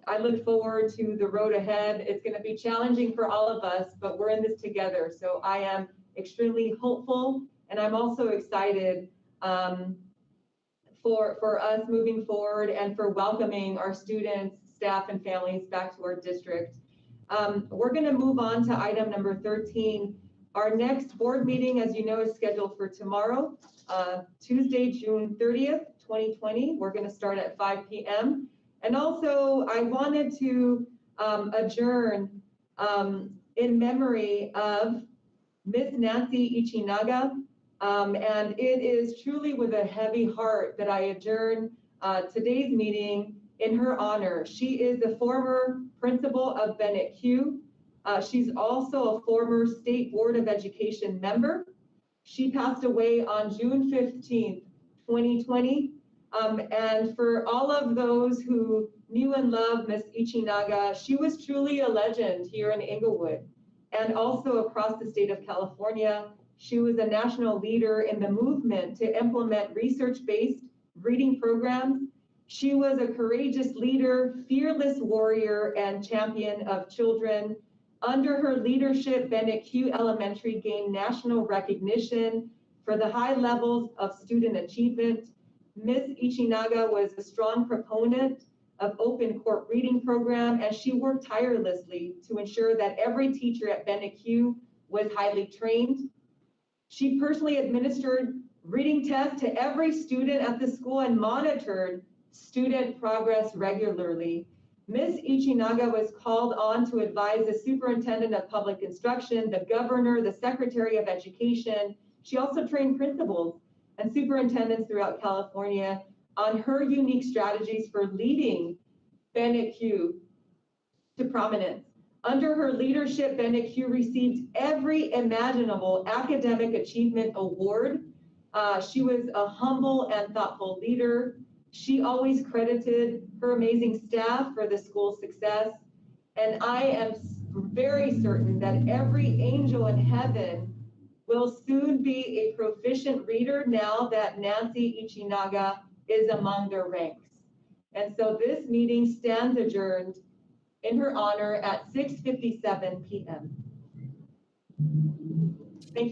A: I look forward to the road ahead. It's going to be challenging for all of us, but we're in this together. So I am extremely hopeful, and I'm also excited for us moving forward and for welcoming our students, staff, and families back to our district. We're going to move on to item number 13. Our next board meeting, as you know, is scheduled for tomorrow, Tuesday, June 30th, 2020. We're going to start at 5 p.m. And also, I wanted to adjourn in memory of Miss Nancy Ichinaga. And it is truly with a heavy heart that I adjourn today's meeting in her honor. She is the former principal of Bennett Q. She's also a former State Board of Education member. She passed away on June 15th, 2020. And for all of those who knew and loved Miss Ichinaga, she was truly a legend here in Inglewood and also across the state of California. She was a national leader in the movement to implement research-based reading programs. She was a courageous leader, fearless warrior, and champion of children. Under her leadership, Bennett Q Elementary gained national recognition for the high levels of student achievement. Ms. Ichinaga was a strong proponent of open court reading program, and she worked tirelessly to ensure that every teacher at Bennett Q was highly trained. She personally administered reading tests to every student at the school and monitored student progress regularly. Ms. Ichinaga was called on to advise the superintendent of public instruction, the governor, the secretary of education. She also trained principals and superintendents throughout California on her unique strategies for leading Bennett Q to prominence. Under her leadership, Bennett Q received every imaginable academic achievement award. She was a humble and thoughtful leader. She always credited her amazing staff for the school's success. And I am very certain that every angel in heaven will soon be a proficient reader now that Nancy Ichinaga is among their ranks. And so this meeting stands adjourned in her honor at 6:57 p.m. Thank you.